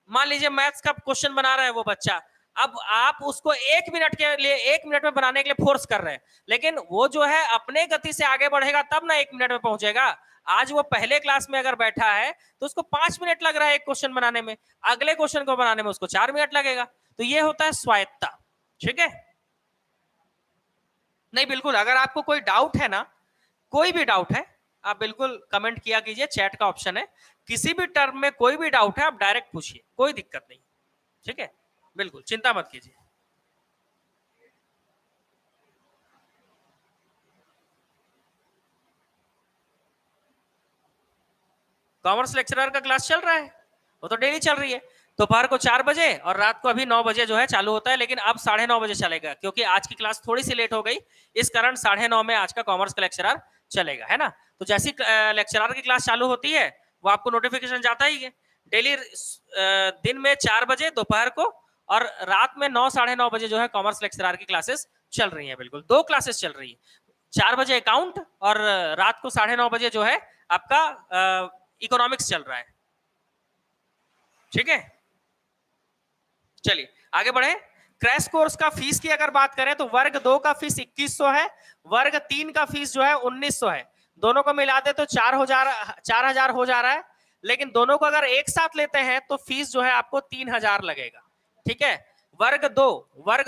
मान लीजिए मैथ्स का क्वेश्चन बना रहा है वो बच्चा, अब आप उसको 1 मिनट के लिए 1 मिनट में बनाने के लिए फोर्स कर रहे हैं, लेकिन वो जो है अपने गति से आगे बढ़ेगा तब ना 1 मिनट में पहुंचेगा। आज वो पहले क्लास में अगर बैठा है तो उसको 5 मिनट लग रहा है एक क्वेश्चन बनाने में, अगले क्वेश्चन को बनाने में उसको 4 मिनट लगेगा। तो ये होता है स्वायत्तता, ठीक है। नहीं बिल्कुल, अगर आपको कोई डाउट है ना, कोई भी डाउट है, आप बिल्कुल कमेंट किया कीजिए, चैट का ऑप्शन है। किसी भी टर्म में कोई भी डाउट है आप डायरेक्ट पूछिए, कोई दिक्कत नहीं, ठीक है। बिल्कुल चिंता मत कीजिए। कॉमर्स लेक्चरर का क्लास चल रहा है, वो तो डेली चल रही है। दोपहर को 4 बजे और रात को अभी 9 बजे जो है चालू होता है, लेकिन अब 9:30 बजे चलेगा, क्योंकि आज की क्लास थोड़ी सी लेट हो गई, इस कारण 9:30 में आज का कॉमर्स का लेक्चरर चलेगा, है ना। तो जैसी लेक्चरर की क्लास चालू होती है वो आपको नोटिफिकेशन जाता ही है डेली। दिन में 4 बजे दोपहर को और रात में 9, 9:30 बजे जो है कॉमर्स लेक्चरर की क्लासेस चल रही है। बिल्कुल 2 क्लासेस चल रही है, 4 बजे अकाउंट और रात को 9:30 बजे जो है आपका इकोनॉमिक्स चल रहा है, ठीक है। चलिए आगे बढ़े। क्रैश कोर्स का फीस की अगर बात करें तो वर्ग 2 का फीस 2100 है, वर्ग 3 का फीस जो है 1900 है। दोनों को मिला दे तो 4000 हो जा रहा है, लेकिन दोनों को अगर एक साथ लेते हैं तो फीस जो है आपको 3000 लगेगा। ठीक है, वर्ग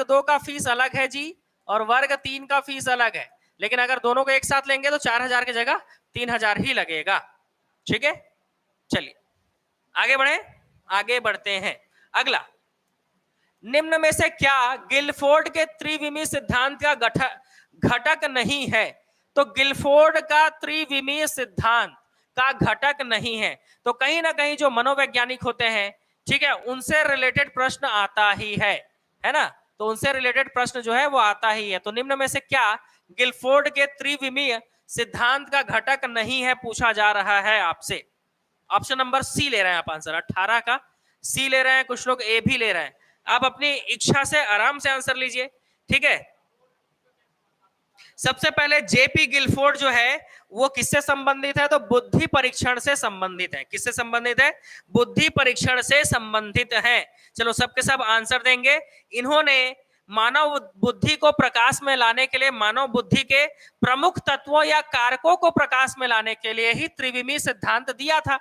दो का फीस अलग है जी, और वर्ग 3 का फीस अलग है, लेकिन अगर दोनों को एक साथ लेंगे तो 4000 की जगह 3000 ही लगेगा। ठीक है, चलिए आगे बढ़े, आगे बढ़ते हैं। अगला, निम्न में से क्या गिलफोर्ड के त्रिविमीय सिद्धांत का घटक नहीं है? तो गिलफोर्ड का त्रिविमीय सिद्धांत का घटक नहीं है, तो कहीं ना कहीं जो मनोवैज्ञानिक होते हैं, ठीक है, उनसे रिलेटेड प्रश्न आता ही है ना, तो उनसे रिलेटेड प्रश्न जो है वो आता ही है। तो निम्न में से क्या गिलफोर्ड के त्रिविमीय सिद्धांत का घटक नहीं है, पूछा जा रहा है आपसे। ऑप्शन नंबर सी ले रहे हैं आप आंसर, 18 का सी ले रहे हैं, कुछ लोग ए भी ले रहे हैं। आप अपनी इच्छा से आराम से आंसर लीजिए। ठीक है, सबसे पहले जेपी गिलफोर्ड जो है वो किससे संबंधित है? तो बुद्धि परीक्षण से संबंधित है। किससे संबंधित है? बुद्धि परीक्षण से संबंधित है। चलो सबके सब आंसर देंगे। इन्होंने मानव बुद्धि को प्रकाश में लाने के लिए, मानव बुद्धि के प्रमुख तत्वों या कारकों को प्रकाश में लाने के लिए ही त्रिविमीय सिद्धांत दिया था।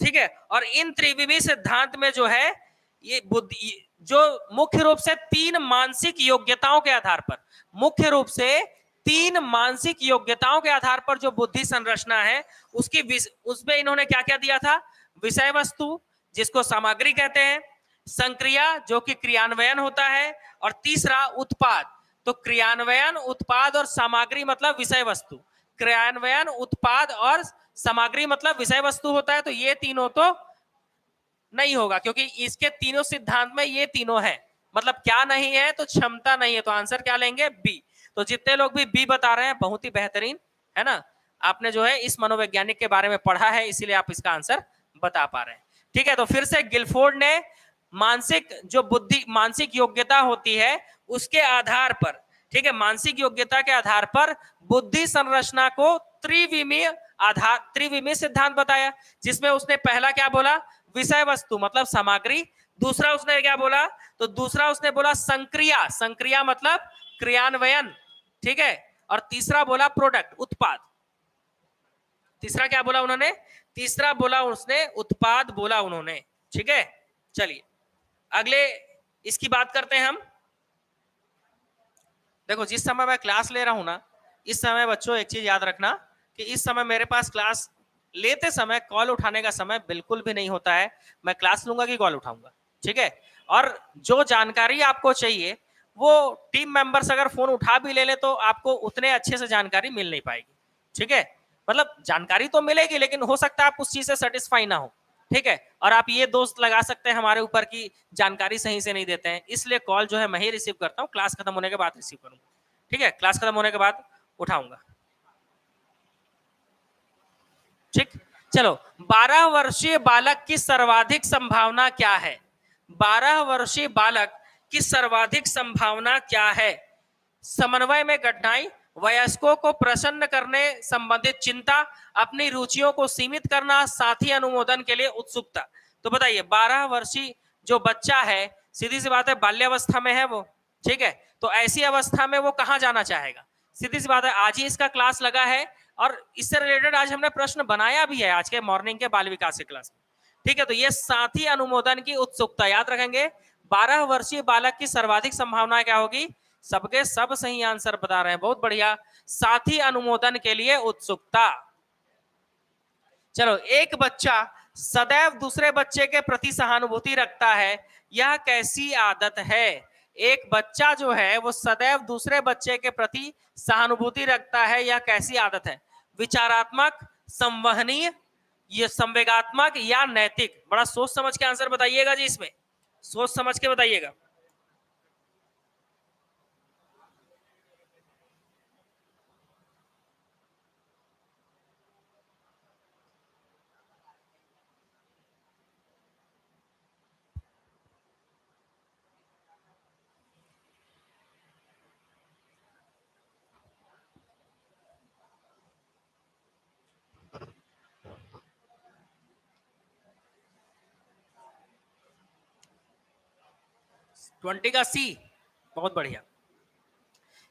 ठीक है, और इन त्रिविमीय सिद्धांत में जो है ये बुद्धि, जो मुख्य रूप से 3 मानसिक योग्यताओं के आधार पर, मुख्य रूप से 3 मानसिक योग्यताओं के आधार पर जो बुद्धि संरचना है उसकी, उसमें इन्होंने क्या क्या दिया था? विषय वस्तु, जिसको सामग्री कहते हैं, संक्रिया जो कि क्रियान्वयन होता है, और तीसरा उत्पाद। तो क्रियान्वयन, उत्पाद और सामग्री मतलब विषय वस्तु, क्रियान्वयन, उत्पाद और सामग्री मतलब विषय वस्तु होता है। तो ये तीनों तो नहीं होगा, क्योंकि इसके तीनों सिद्धांत में ये तीनों है। मतलब क्या नहीं है? तो क्षमता नहीं है। तो आंसर क्या लेंगे? बी। तो जितने लोग भी बी बता रहे हैं बहुत ही बेहतरीन है ना, आपने जो है इस मनोवैज्ञानिक के बारे में पढ़ा है, इसीलिए आप इसका आंसर बता पा रहे हैं। ठीक है, तो फिर से गिलफोर्ड ने मानसिक जो बुद्धि, मानसिक योग्यता होती है उसके आधार पर, ठीक है, मानसिक योग्यता के आधार पर बुद्धि संरचना को त्रिविमीय सिद्धांत बताया, जिसमें उसने पहला क्या बोला? विषय वस्तु मतलब सामग्री। दूसरा उसने क्या बोला? तो दूसरा उसने बोला संक्रिया, संक्रिया मतलब क्रियान्वयन। ठीक है, और तीसरा बोला प्रोडक्ट, उत्पाद। तीसरा क्या बोला उन्होंने? तीसरा बोला उसने उत्पाद बोला उन्होंने। ठीक है, चलिए अगले इसकी बात करते हैं हम। देखो जिस समय मैं क्लास ले रहा हूं ना, इस समय बच्चों एक चीज याद रखना कि इस समय मेरे पास क्लास लेते समय कॉल उठाने का समय बिल्कुल भी नहीं होता है। मैं क्लास लूंगा कि कॉल उठाऊंगा। ठीक है, और जो जानकारी आपको चाहिए वो टीम मेंबर्स अगर फोन उठा भी ले ले तो आपको उतने अच्छे से जानकारी मिल नहीं पाएगी। ठीक है, मतलब जानकारी तो मिलेगी लेकिन हो सकता है आप उस चीज से सेटिस्फाई ना हो। ठीक है, और आप ये दोस्त लगा सकते हैं हमारे ऊपर की जानकारी सही से नहीं देते हैं, इसलिए कॉल जो है मैं ही रिसीव करता हूँ, क्लास खत्म होने के बाद रिसीव करूंगा। ठीक है, क्लास खत्म होने के बाद उठाऊंगा। ठीक, चलो 12 वर्षीय बालक की सर्वाधिक संभावना क्या है? 12 वर्षीय बालक की सर्वाधिक संभावना क्या है? समन्वय में कठिनाई, वयस्कों को प्रसन्न करने संबंधित चिंता, अपनी रुचियों को सीमित करना, साथी अनुमोदन के लिए उत्सुकता। तो बताइए 12 वर्षीय जो बच्चा है, सीधी सी बात है बाल्यावस्था में है वो। ठीक है, तो ऐसी अवस्था में वो कहां जाना चाहेगा? सीधी सी बात है, आज ही इसका क्लास लगा है और इससे रिलेटेड आज हमने प्रश्न बनाया भी है आज के मॉर्निंग के बाल विकास के क्लास में। ठीक है, तो ये साथी अनुमोदन की उत्सुकता याद रखेंगे। 12 वर्षीय बालक की सर्वाधिक संभावना क्या होगी? सबके सब सही आंसर बता रहे हैं, बहुत बढ़िया। साथी अनुमोदन के लिए उत्सुकता। चलो, एक बच्चा सदैव दूसरे बच्चे के प्रति सहानुभूति रखता है, यह कैसी आदत है? एक बच्चा जो है वो सदैव दूसरे बच्चे के प्रति सहानुभूति रखता है, यह कैसी आदत है? विचारात्मक, संवहनीय, ये संवेगात्मक या नैतिक? बड़ा सोच समझ के आंसर बताइएगा जी, इसमें सोच समझ के बताइएगा। ट्वेंटी का सी, बहुत बढ़िया।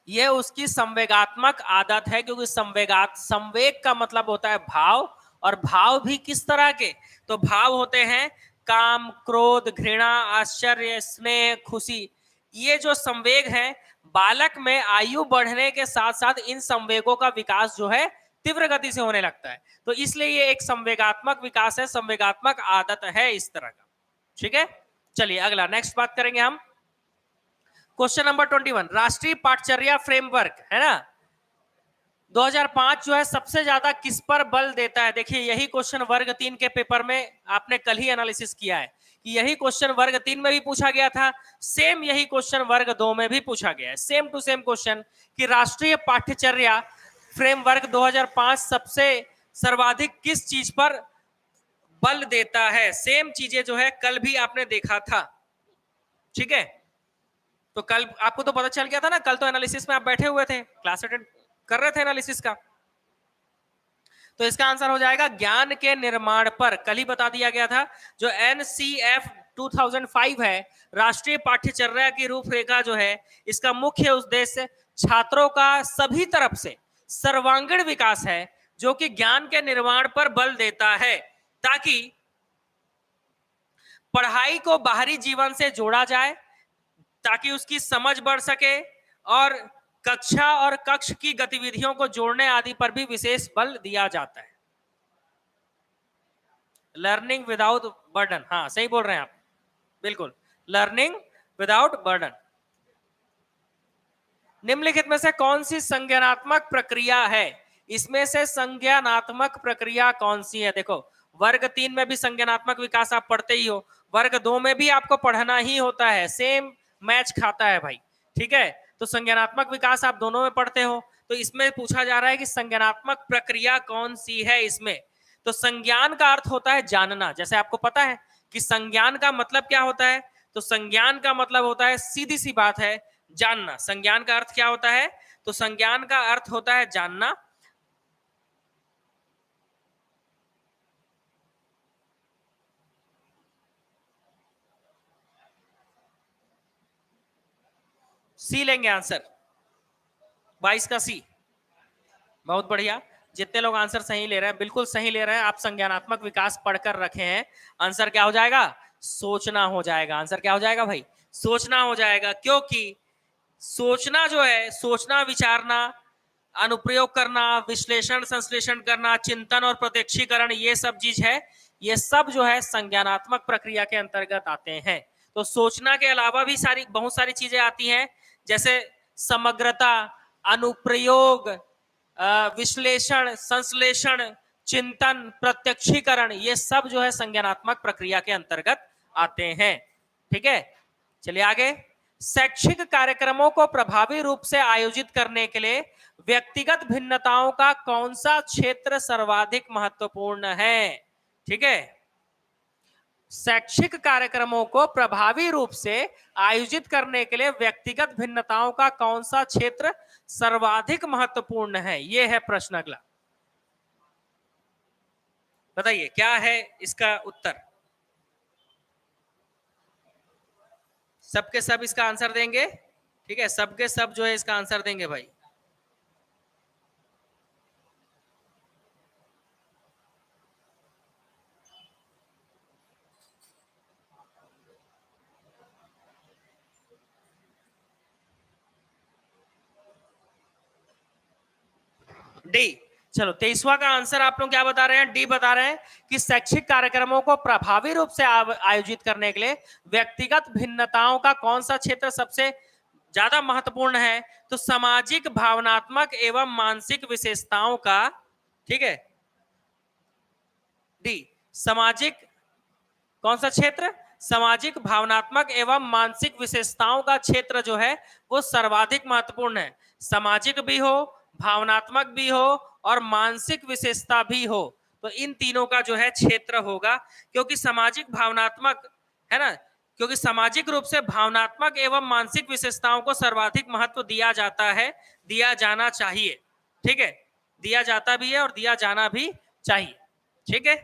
ये उसकी संवेगात्मक आदत है, क्योंकि संवेग का मतलब होता है भाव, और भाव भी किस तरह के, तो भाव होते हैं काम, क्रोध, घृणा, आश्चर्य, स्नेह, खुशी। ये जो संवेग है, बालक में आयु बढ़ने के साथ साथ इन संवेगों का विकास जो है तीव्र गति से होने लगता है। तो इसलिए ये एक संवेगात्मक विकास है, संवेगात्मक आदत है इस तरह का। ठीक है, चलिए अगला नेक्स्ट बात करेंगे हम। क्वेश्चन नंबर 21, राष्ट्रीय पाठचर्या फ्रेमवर्क है ना, 2005 जो है सबसे ज्यादा किस पर बल देता है? देखिए यही क्वेश्चन वर्ग 3 के पेपर में आपने कल ही एनालिसिस किया है कि यही क्वेश्चन वर्ग 3 में भी पूछा गया था, सेम यही क्वेश्चन वर्ग 2 में भी पूछा गया है, सेम टू सेम क्वेश्चन कि राष्ट्रीय पाठ्यचर्या फ्रेमवर्क 2005 सबसे सर्वाधिक किस चीज पर बल देता है। सेम चीजें जो है कल भी आपने देखा था। ठीक है, तो कल आपको तो पता चल गया था ना, कल तो एनालिसिस में आप बैठे हुए थे, क्लास अटेंड कर रहे थे एनालिसिस का। तो इसका आंसर हो जाएगा ज्ञान के निर्माण पर। कल ही बता दिया गया था, जो NCF 2005 है, राष्ट्रीय पाठ्यचर्या की रूपरेखा जो है, इसका मुख्य उद्देश्य छात्रों का सभी तरफ से सर्वांगीण विकास है, जो कि ज्ञान के निर्माण पर बल देता है, ताकि पढ़ाई को बाहरी जीवन से जोड़ा जाए, ताकि उसकी समझ बढ़ सके, और कक्षा और कक्ष की गतिविधियों को जोड़ने आदि पर भी विशेष बल दिया जाता है। लर्निंग विदाउट बर्डन, हाँ सही बोल रहे हैं आप, बिल्कुल, लर्निंग विदाउट बर्डन। निम्नलिखित में से कौन सी संज्ञानात्मक प्रक्रिया है? इसमें से संज्ञानात्मक प्रक्रिया कौन सी है? देखो वर्ग 3 में भी संज्ञानात्मक विकास आप पढ़ते ही हो, वर्ग 2 में भी आपको पढ़ना ही होता है, सेम मैच खाता है भाई। ठीक है, तो संज्ञानात्मक विकास आप दोनों में पढ़ते हो। तो इसमें पूछा जा रहा है कि संज्ञानात्मक प्रक्रिया कौन सी है इसमें। तो संज्ञान का अर्थ होता है जानना, जैसे आपको पता है कि संज्ञान का मतलब क्या होता है, तो संज्ञान का मतलब होता है, सीधी सी बात है, जानना। संज्ञान का अर्थ क्या होता है, तो संज्ञान का अर्थ होता है जानना। सी लेंगे आंसर, 22 का सी। बहुत बढ़िया, जितने लोग आंसर सही ले रहे हैं, बिल्कुल सही ले रहे हैं आप, संज्ञानात्मक विकास पढ़कर रखे हैं। आंसर क्या हो जाएगा? सोचना हो जाएगा। आंसर क्या हो जाएगा भाई? सोचना हो जाएगा, क्योंकि सोचना जो है, सोचना, विचारना, अनुप्रयोग करना, विश्लेषण संश्लेषण करना, चिंतन और प्रत्यक्षीकरण, ये सब चीज है, ये सब जो है संज्ञानात्मक प्रक्रिया के अंतर्गत आते हैं। तो सोचना के अलावा भी बहुत सारी चीजें आती हैं, जैसे समग्रता, अनुप्रयोग, विश्लेषण, संश्लेषण, चिंतन, प्रत्यक्षीकरण, ये सब जो है संज्ञानात्मक प्रक्रिया के अंतर्गत आते हैं। ठीक है, चलिए आगे। शैक्षिक कार्यक्रमों को प्रभावी रूप से आयोजित करने के लिए व्यक्तिगत भिन्नताओं का कौन सा क्षेत्र सर्वाधिक महत्वपूर्ण है? ठीक है, शैक्षिक कार्यक्रमों को प्रभावी रूप से आयोजित करने के लिए व्यक्तिगत भिन्नताओं का कौन सा क्षेत्र सर्वाधिक महत्वपूर्ण है, यह है प्रश्न अगला। बताइए क्या है इसका उत्तर? सबके सब इसका आंसर देंगे? ठीक है, सबके सब जो है इसका आंसर देंगे भाई। डी। चलो 23वां का आंसर आप लोग क्या बता रहे हैं? डी बता रहे हैं कि शैक्षिक कार्यक्रमों को प्रभावी रूप से आयोजित करने के लिए व्यक्तिगत भिन्नताओं का कौन सा क्षेत्र सबसे ज्यादा महत्वपूर्ण है? तो सामाजिक, भावनात्मक एवं मानसिक विशेषताओं का। ठीक है, डी, सामाजिक, कौन सा क्षेत्र? सामाजिक, भावनात्मक एवं मानसिक विशेषताओं का क्षेत्र जो है वो सर्वाधिक महत्वपूर्ण है। सामाजिक भी हो, भावनात्मक भी हो और मानसिक विशेषता भी हो, तो इन तीनों का जो है क्षेत्र होगा। क्योंकि सामाजिक, भावनात्मक, है ना, क्योंकि सामाजिक रूप से भावनात्मक एवं मानसिक विशेषताओं को सर्वाधिक महत्व दिया जाता है, दिया जाना चाहिए। ठीक है, दिया जाता भी है और दिया जाना भी चाहिए। ठीक है,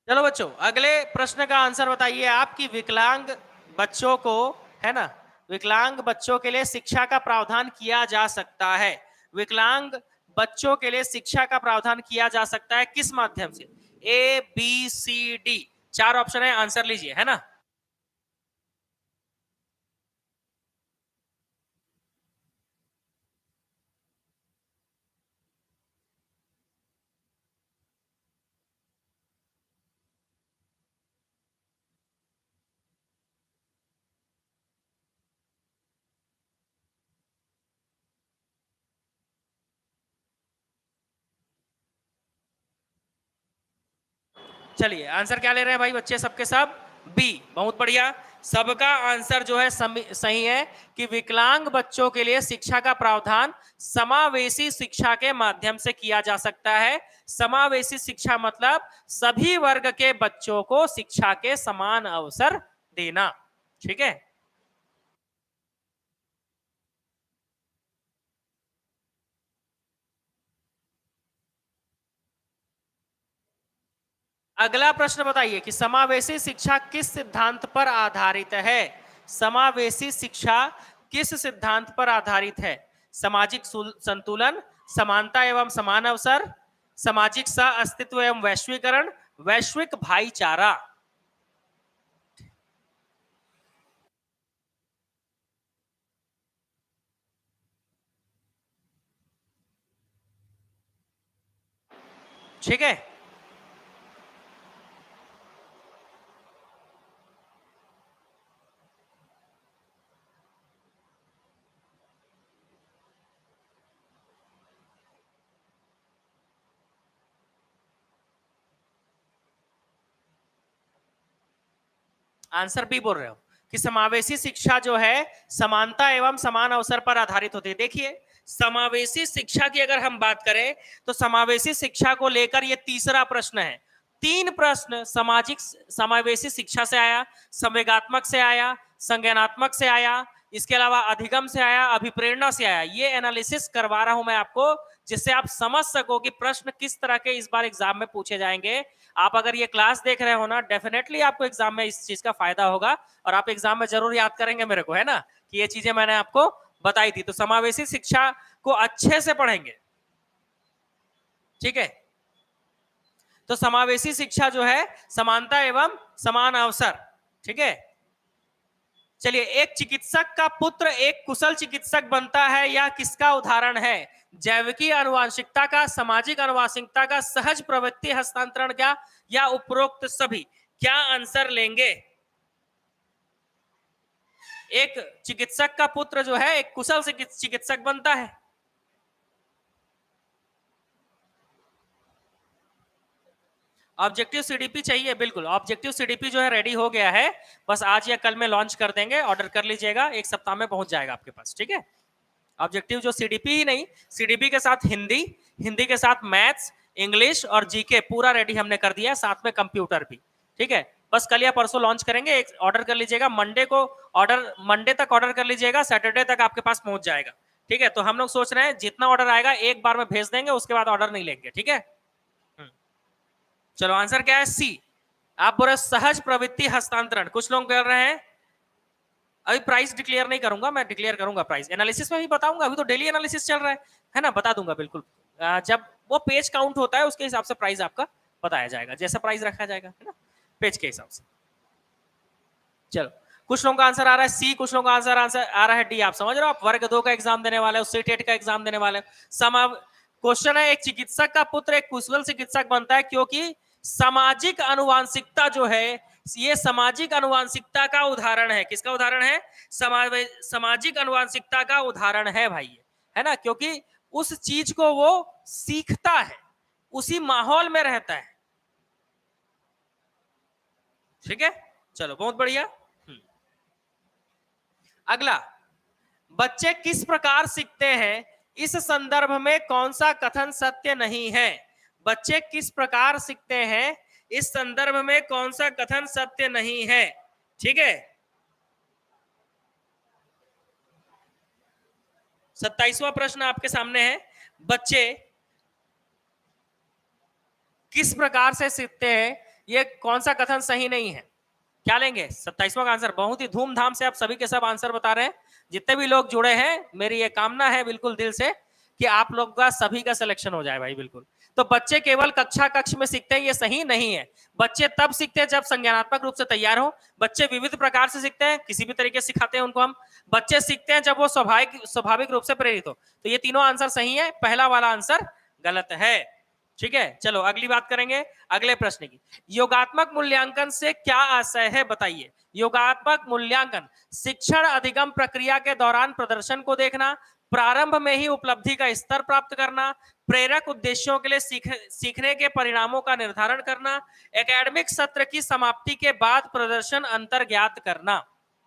चलो बच्चों, अगले प्रश्न का आंसर बताइए आप कि विकलांग बच्चों को, है ना, विकलांग बच्चों के लिए शिक्षा का प्रावधान किया जा सकता है। विकलांग बच्चों के लिए शिक्षा का प्रावधान किया जा सकता है किस माध्यम से? A B C D, 4 option है, आंसर लीजिए, है ना। चलिए, आंसर क्या ले रहे हैं भाई बच्चे सबके सब? बी, बहुत बढ़िया। सबका आंसर जो है सही है कि विकलांग बच्चों के लिए शिक्षा का प्रावधान समावेशी शिक्षा के माध्यम से किया जा सकता है। समावेशी शिक्षा मतलब सभी वर्ग के बच्चों को शिक्षा के समान अवसर देना। ठीक है, अगला प्रश्न बताइए कि समावेशी शिक्षा किस सिद्धांत पर आधारित है? समावेशी शिक्षा किस सिद्धांत पर आधारित है? सामाजिक संतुलन, समानता एवं समान अवसर, सामाजिक सह अस्तित्व एवं वैश्वीकरण, वैश्विक भाईचारा। ठीक है, आंसर बी बोल रहे हो कि समावेशी शिक्षा जो है समानता एवं समान अवसर पर आधारित होती है। देखिए, समावेशी शिक्षा की अगर हम बात करें तो समावेशी शिक्षा को लेकर ये तीसरा प्रश्न है। 3 प्रश्न सामाजिक समावेशी शिक्षा से आया, संवेगात्मक से आया, संज्ञानात्मक से आया, इसके अलावा अधिगम से आया, अभिप्रेरणा से आया। ये एनालिसिस करवा रहा हूं मैं आपको, जिससे आप समझ सको कि प्रश्न किस तरह के इस बार एग्जाम में पूछे जाएंगे। आप अगर ये क्लास देख रहे हो ना, डेफिनेटली आपको एग्जाम में इस चीज का फायदा होगा और आप एग्जाम में जरूर याद करेंगे मेरे को, है ना, कि ये चीजें मैंने आपको बताई थी। तो समावेशी शिक्षा को अच्छे से पढ़ेंगे। ठीक है, तो समावेशी शिक्षा जो है समानता एवं समान अवसर। ठीक है, चलिए, एक चिकित्सक का पुत्र एक कुशल चिकित्सक बनता है, यह किसका उदाहरण है? जैविकी आनुवांशिकता का, सामाजिक आनुवांशिकता का, सहज प्रवृत्ति हस्तांतरण का, या उपरोक्त सभी? क्या आंसर लेंगे? एक चिकित्सक का पुत्र जो है एक कुशल चिकित्सक बनता है। ऑब्जेक्टिव सीडीपी चाहिए, बिल्कुल। ऑब्जेक्टिव सीडीपी जो है रेडी हो गया है, बस आज या कल में लॉन्च कर देंगे, ऑर्डर कर लीजिएगा, 1 सप्ताह में पहुंच जाएगा आपके पास। ठीक है, ऑब्जेक्टिव जो सीडीपी ही नहीं, सीडीपी के साथ हिंदी, हिंदी के साथ मैथ्स, इंग्लिश और जीके पूरा रेडी हमने कर दिया है, साथ में कंप्यूटर भी। ठीक है, बस कल या परसों लॉन्च करेंगे, एक ऑर्डर कर लीजिएगा, मंडे को ऑर्डर, मंडे तक ऑर्डर कर लीजिएगा, सैटरडे तक आपके पास पहुंच जाएगा। ठीक है, तो हम लोग सोच रहे हैं जितना ऑर्डर आएगा एक बार में भेज देंगे, उसके बाद ऑर्डर नहीं लेंगे। ठीक है, चलो, आंसर क्या है? सी। आप बोले सहज प्रवृत्ति हस्तांतरण, कुछ लोग कर रहे हैं। अभी प्राइस डिक्लेयर नहीं करूंगा, मैं डिक्लेयर करूंगा प्राइस एनालिसिस में भी बताऊंगा, अभी तो डेली एनालिसिस चल रहा है ना, बता दूंगा बिल्कुल। जब वो पेज काउंट होता है उसके हिसाब से प्राइस आपका बताया जाएगा, जैसा प्राइस रखा जाएगा, है ना, पेज के हिसाब से। चलो, कुछ लोगों का आंसर आ रहा है सी, कुछ लोगों का आंसर आ रहा है डी। आप समझ रहे हो, आप वर्ग 2 का एग्जाम देने वाले हो, सीटेट का एग्जाम देने वाले हो। क्वेश्चन है, एक चिकित्सक का पुत्र एक कुशल चिकित्सक बनता है क्योंकि सामाजिक अनुवांशिकता जो है, ये सामाजिक अनुवांशिकता का उदाहरण है। किसका उदाहरण है? सामाजिक अनुवांशिकता का उदाहरण है भाई, है ना, क्योंकि उस चीज को वो सीखता है, उसी माहौल में रहता है। ठीक है, चलो, बहुत बढ़िया। अगला, बच्चे किस प्रकार सीखते हैं, इस संदर्भ में कौन सा कथन सत्य नहीं है? बच्चे किस प्रकार सीखते हैं, इस संदर्भ में कौन सा कथन सत्य नहीं है? ठीक है, 27वां प्रश्न आपके सामने है। बच्चे किस प्रकार से सीखते हैं, ये कौन सा कथन सही नहीं है? क्या लेंगे? 27वां का आंसर। बहुत ही धूमधाम से आप सभी के सब आंसर बता रहे हैं। जितने भी लोग जुड़े हैं, मेरी ये कामना है बिल्कुल दिल से कि आप लोग का सभी का सिलेक्शन हो जाए भाई, बिल्कुल। तो बच्चे केवल कक्ष में सीखते हैं, ये सही नहीं है। बच्चे तब सीखते हैं जब संज्ञानात्मक रूप से तैयार हो। बच्चे विविध प्रकार से सीखते हैं, किसी भी तरीके से सिखाते हैं उनको हम। बच्चे सीखते हैं जब वो स्वाभाविक रूप से प्रेरित हो। तो ये तीनों आंसर सही है, पहला वाला आंसर गलत है। ठीक है, चलो अगली बात करेंगे, अगले प्रश्न की। योगात्मक मूल्यांकन से क्या आशय है, बताइए। योगात्मक मूल्यांकन शिक्षण अधिगम प्रक्रिया के दौरान प्रदर्शन को देखना, प्रारंभ में ही उपलब्धि का स्तर प्राप्त करना, प्रेरक उद्देश्यों के लिए सीखने के परिणामों का निर्धारण करना, एकेडमिक सत्र की समाप्ति के बाद प्रदर्शन अंतर ज्ञात करना।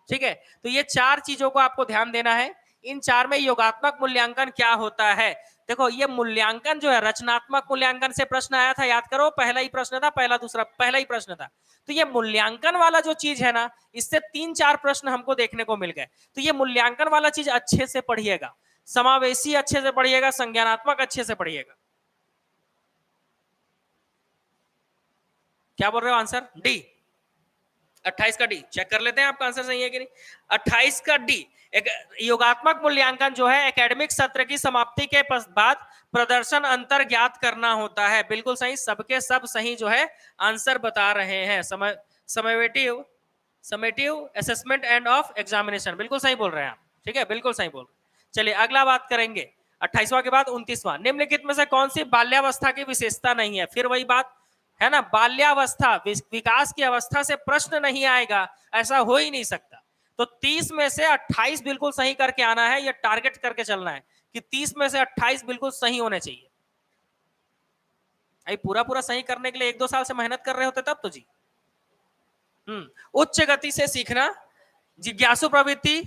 ठीक है, तो ये चार चीजों को आपको ध्यान देना है। इन चार में योगात्मक मूल्यांकन क्या होता है? देखो, ये मूल्यांकन जो है, रचनात्मक मूल्यांकन से प्रश्न आया था, याद करो, पहला ही प्रश्न था, पहला ही प्रश्न था। तो ये मूल्यांकन वाला जो चीज है ना, इससे 3-4 प्रश्न हमको देखने को मिल गए। तो ये मूल्यांकन वाला चीज अच्छे से पढ़िएगा, समावेशी अच्छे से पढ़िएगा, संज्ञानात्मक अच्छे से पढ़िएगा। क्या बोल रहे हो? आंसर डी, 28 का डी। चेक कर लेते हैं आपका आंसर सही है कि नहीं। 28 का डी। एक योगात्मक मूल्यांकन जो है एकेडमिक सत्र की समाप्ति के बाद प्रदर्शन अंतर ज्ञात करना होता है। बिल्कुल सही, सबके सब सही जो है आंसर बता रहे हैं। Summative assessment end of examination, बिल्कुल सही बोल रहे हैं आप। ठीक है, बिल्कुल सही बोल रहे हैं। चलिए अगला बात करेंगे, 28वां के बाद 29वां। निम्नलिखित में से कौन सी बाल्यावस्था की विशेषता नहीं है? फिर वही बात है ना, बाल्यावस्था, विकास की अवस्था से प्रश्न नहीं आएगा, ऐसा हो ही नहीं सकता। तो 30 में से 28 बिल्कुल सही करके आना है, ये टारगेट करके चलना है कि 30 में से 28 बिल्कुल सही होने चाहिए। अभी पूरा पूरा सही करने के लिए 1-2 साल से मेहनत कर रहे होते तब तो जी। उच्च गति से सीखना, जिज्ञासु प्रवृत्ति,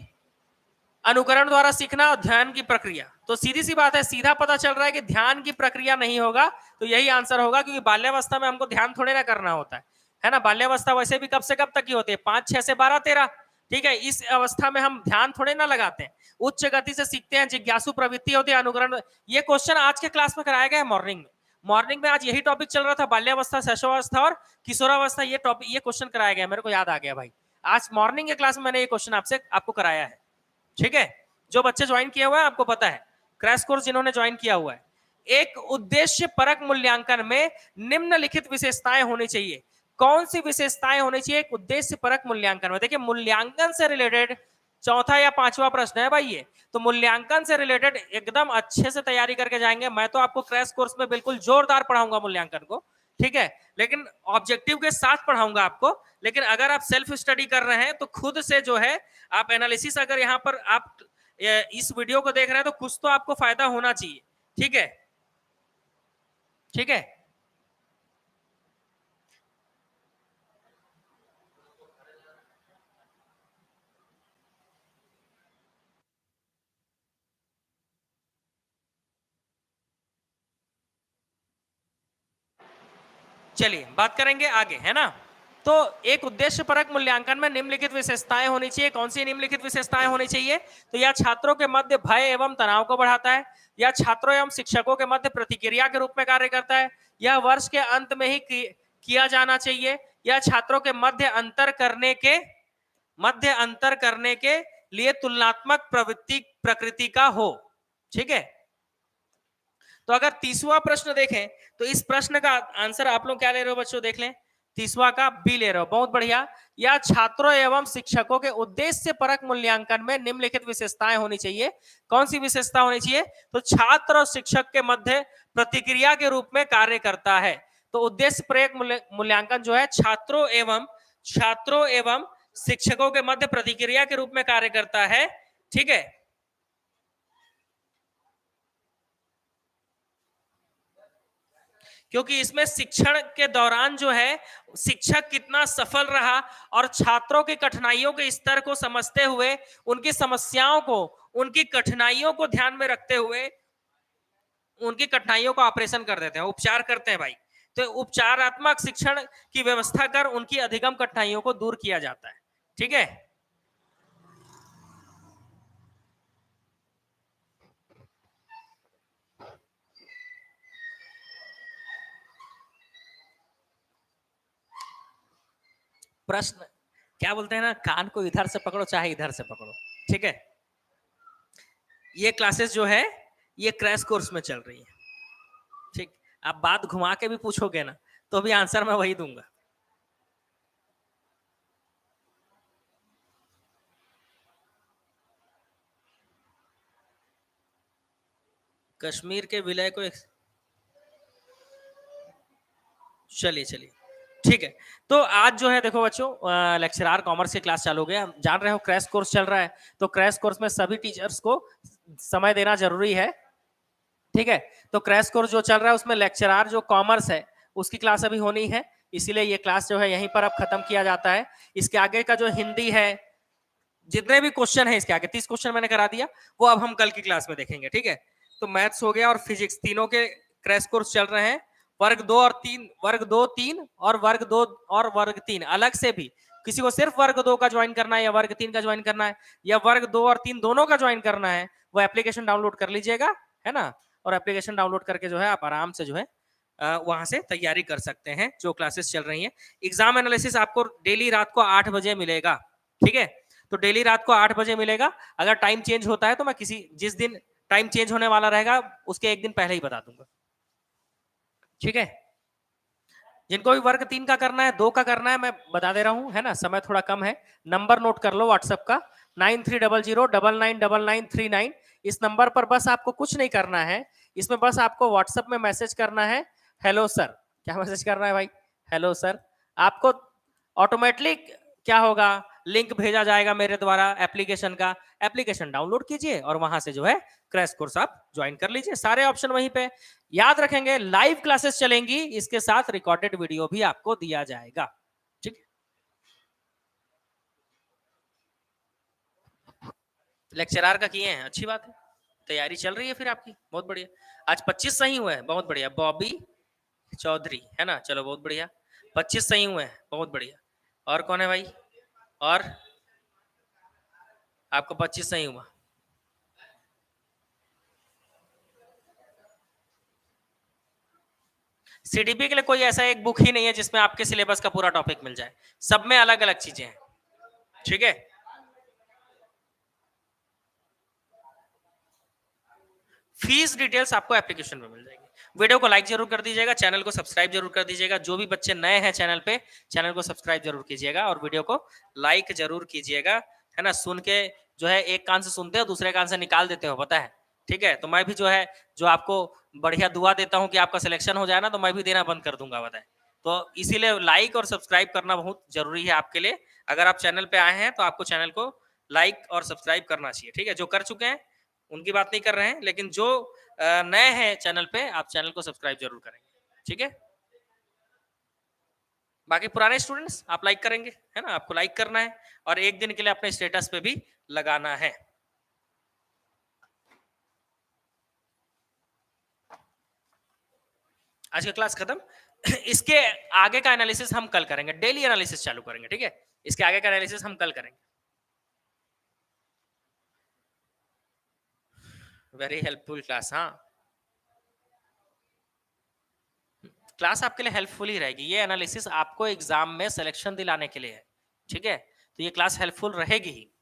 अनुकरण द्वारा सीखना और ध्यान की प्रक्रिया। तो सीधी सी बात है, सीधा पता चल रहा है कि ध्यान की प्रक्रिया नहीं होगा, तो यही आंसर होगा, क्योंकि बाल्यावस्था में हमको ध्यान थोड़े ना करना होता है ना। बाल्यावस्था वैसे भी कब से कब तक की होती है? 5, 6 से 12, 13। ठीक है, इस अवस्था में हम ध्यान थोड़े ना लगाते हैं। उच्च गति से सीखते हैं, जिज्ञासु प्रवृत्ति होती है, अनुकरण। ये क्वेश्चन आज के क्लास में कराया गया है मॉर्निंग में आज यही टॉपिक चल रहा था, बाल्यावस्था, शैशवावस्था और किशोरावस्था। ये टॉपिक, ये क्वेश्चन कराया गया, मेरे को याद आ गया भाई। आज मॉर्निंग के क्लास में मैंने ये क्वेश्चन आपको कराया है। ठीक है, जो बच्चे ज्वाइन किए हुए हैं आपको पता है, क्रैश कोर्स जिन्होंने ज्वाइन किया हुआ है। एक उद्देश्य परक मूल्यांकन में निम्नलिखित विशेषताएं होनी चाहिए। कौन सी विशेषताएं होनी चाहिए एक उद्देश्य परक मूल्यांकन में? देखिए, मूल्यांकन से रिलेटेड चौथा या पांचवा प्रश्न है भाई ये। तो मूल्यांकन से रिलेटेड एकदम अच्छे से तैयारी करके जाएंगे। मैं तो आपको क्रैश कोर्स में बिल्कुल जोरदार पढ़ाऊंगा मूल्यांकन को, ठीक है, लेकिन ऑब्जेक्टिव के साथ पढ़ाऊंगा आपको। लेकिन अगर आप सेल्फ स्टडी कर रहे हैं तो खुद से जो है आप एनालिसिस, अगर यहाँ पर आप इस वीडियो को देख रहे हैं तो कुछ तो आपको फायदा होना चाहिए। ठीक है, ठीक है। चलिए बात करेंगे आगे, है ना। तो एक उद्देश्य परक मूल्यांकन में निम्नलिखित विशेषताएं होनी चाहिए। कौन सी निम्नलिखित विशेषताएं होनी चाहिए? तो यह छात्रों के मध्य भय एवं तनाव को बढ़ाता है, या छात्रों एवं शिक्षकों के मध्य प्रतिक्रिया के रूप में कार्य करता है, यह वर्ष के अंत में ही किया जाना चाहिए, या छात्रों के मध्य अंतर करने के लिए तुलनात्मक प्रकृति का हो। ठीक है, तो अगर 30वां प्रश्न देखें तो इस प्रश्न का आंसर आप लोग क्या ले रहे हो बच्चों? देख लें, 30वां का बी ले रहे हो, बहुत बढ़िया। या छात्रों एवं शिक्षकों के उद्देश्य परक मूल्यांकन में निम्नलिखित विशेषताएं होनी चाहिए। कौन सी विशेषता होनी चाहिए? तो छात्र और शिक्षक के मध्य प्रतिक्रिया के रूप में कार्य करता है। तो उद्देश्य परक मूल्यांकन जो है छात्रों एवं शिक्षकों के मध्य प्रतिक्रिया के रूप में कार्य करता है। ठीक है, क्योंकि इसमें शिक्षण के दौरान जो है शिक्षक कितना सफल रहा और छात्रों की कठिनाइयों के स्तर को समझते हुए, उनकी समस्याओं को, उनकी कठिनाइयों को ध्यान में रखते हुए उनकी कठिनाइयों का ऑपरेशन कर देते हैं, उपचार करते हैं भाई। तो उपचारात्मक शिक्षण की व्यवस्था कर उनकी अधिगम कठिनाइयों को दूर किया जाता है। ठीक है, प्रश्न क्या बोलते हैं ना, कान को इधर से पकड़ो चाहे इधर से पकड़ो, ठीक है। ये क्लासेस जो है ये क्रैश कोर्स में चल रही है, ठीक। आप बात घुमा के भी पूछोगे ना तो भी आंसर मैं वही दूंगा। कश्मीर के विलय को चलिए चलिए ठीक है। तो आज जो है देखो बच्चों, लेक्चरर कॉमर्स की क्लास चालू हो गया। जान रहे हो क्रैश कोर्स चल रहा है, तो क्रैश कोर्स में सभी टीचर्स को समय देना जरूरी है, ठीक है। तो क्रैश कोर्स जो चल रहा है उसमें लेक्चरर जो कॉमर्स है उसकी क्लास अभी होनी है, इसीलिए ये क्लास जो है यहीं पर अब खत्म किया जाता है। इसके आगे का जो हिंदी है, जितने भी क्वेश्चन है इसके आगे 30 क्वेश्चन मैंने करा दिया, वो अब हम कल की क्लास में देखेंगे, ठीक है। तो मैथ्स हो गया और फिजिक्स तीनों के क्रैश कोर्स चल रहे हैं। वर्ग 2 और 3, वर्ग 2 3 और वर्ग 2 और वर्ग 3 अलग से भी, किसी को सिर्फ वर्ग 2 का ज्वाइन करना है या वर्ग 3 का ज्वाइन करना है या वर्ग 2 और 3 दोनों का ज्वाइन करना है, वो एप्लीकेशन डाउनलोड कर लीजिएगा, है ना। और एप्लीकेशन डाउनलोड करके जो है आप आराम से जो है वहां से तैयारी कर सकते हैं जो क्लासेस चल रही हैं। एग्जाम एनालिसिस आपको डेली रात को 8 बजे मिलेगा, ठीक है। तो डेली रात को 8 बजे मिलेगा। अगर टाइम चेंज होता है तो मैं जिस दिन टाइम चेंज होने वाला रहेगा उसके एक दिन पहले ही बता दूंगा, ठीक है। जिनको भी वर्ग 3 का करना है, 2 का करना है, मैं बता दे रहा हूं, है ना। समय थोड़ा कम है, नंबर नोट कर लो व्हाट्सएप का 9300999939। इस नंबर पर बस आपको कुछ नहीं करना है, इसमें बस आपको व्हाट्सएप में मैसेज करना है हेलो सर। क्या मैसेज करना है भाई? Hello sir. आपको ऑटोमेटिक क्या होगा, लिंक भेजा जाएगा मेरे द्वारा एप्लीकेशन का, एप्लीकेशन डाउनलोड कीजिए और वहां से जो है क्रैश कोर्स आप ज्वाइन कर लीजिए। सारे ऑप्शन वहीं पे। याद रखेंगे लाइव क्लासेस चलेंगी, इसके साथ रिकॉर्डेड वीडियो भी आपको दिया जाएगा, ठीक। लेक्चरर का किए हैं, अच्छी बात है, तैयारी चल रही है फिर आपकी, बहुत बढ़िया। आज 25 सही हुए हैं, बहुत बढ़िया। बॉबी चौधरी, है ना, चलो बहुत बढ़िया। 25 सही हुए हैं, बहुत बढ़िया। और कौन है भाई? और आपको 25 सही हुआ। सीडीपी के लिए कोई ऐसा एक बुक ही नहीं है जिसमें आपके सिलेबस का पूरा टॉपिक मिल जाए, सब में अलग अलग चीजें हैं, ठीक है। फीस डिटेल्स आपको एप्लीकेशन में मिल जाएगी। वीडियो को लाइक जरूर कर दीजिएगा, चैनल को सब्सक्राइब जरूर कर दीजिएगा। जो भी बच्चे नए हैं चैनल पे, चैनल को सब्सक्राइब जरूर कीजिएगा और वीडियो को लाइक जरूर कीजिएगा, है ना। सुन के जो है एक कान से सुनते हो दूसरे कान से निकाल देते हो, पता है, ठीक है। तो मैं भी जो है जो आपको बढ़िया दुआ देता हूँ कि आपका सिलेक्शन हो जाए ना, तो मैं भी देना बंद कर दूंगा, बताए। तो इसीलिए लाइक और सब्सक्राइब करना बहुत जरूरी है आपके लिए। अगर आप चैनल पे आए हैं तो आपको चैनल को लाइक और सब्सक्राइब करना चाहिए, ठीक है। जो कर चुके हैं उनकी बात नहीं कर रहे हैं, लेकिन जो नए हैं चैनल पे, आप चैनल को सब्सक्राइब जरूर करेंगे, ठीक है। बाकी पुराने स्टूडेंट्स आप लाइक करेंगे, है ना, आपको लाइक करना है और एक दिन के लिए अपने स्टेटस पे भी लगाना है। आज का क्लास खत्म। इसके आगे का एनालिसिस हम कल करेंगे, डेली एनालिसिस चालू करेंगे, ठीक है। इसके आगे का एनालिसिस हम कल करेंगे। वेरी हेल्पफुल क्लास, हाँ। क्लास आपके लिए हेल्पफुल ही रहेगी, ये एनालिसिस आपको एग्जाम में सिलेक्शन दिलाने के लिए है, ठीक है। तो ये क्लास हेल्पफुल रहेगी ही।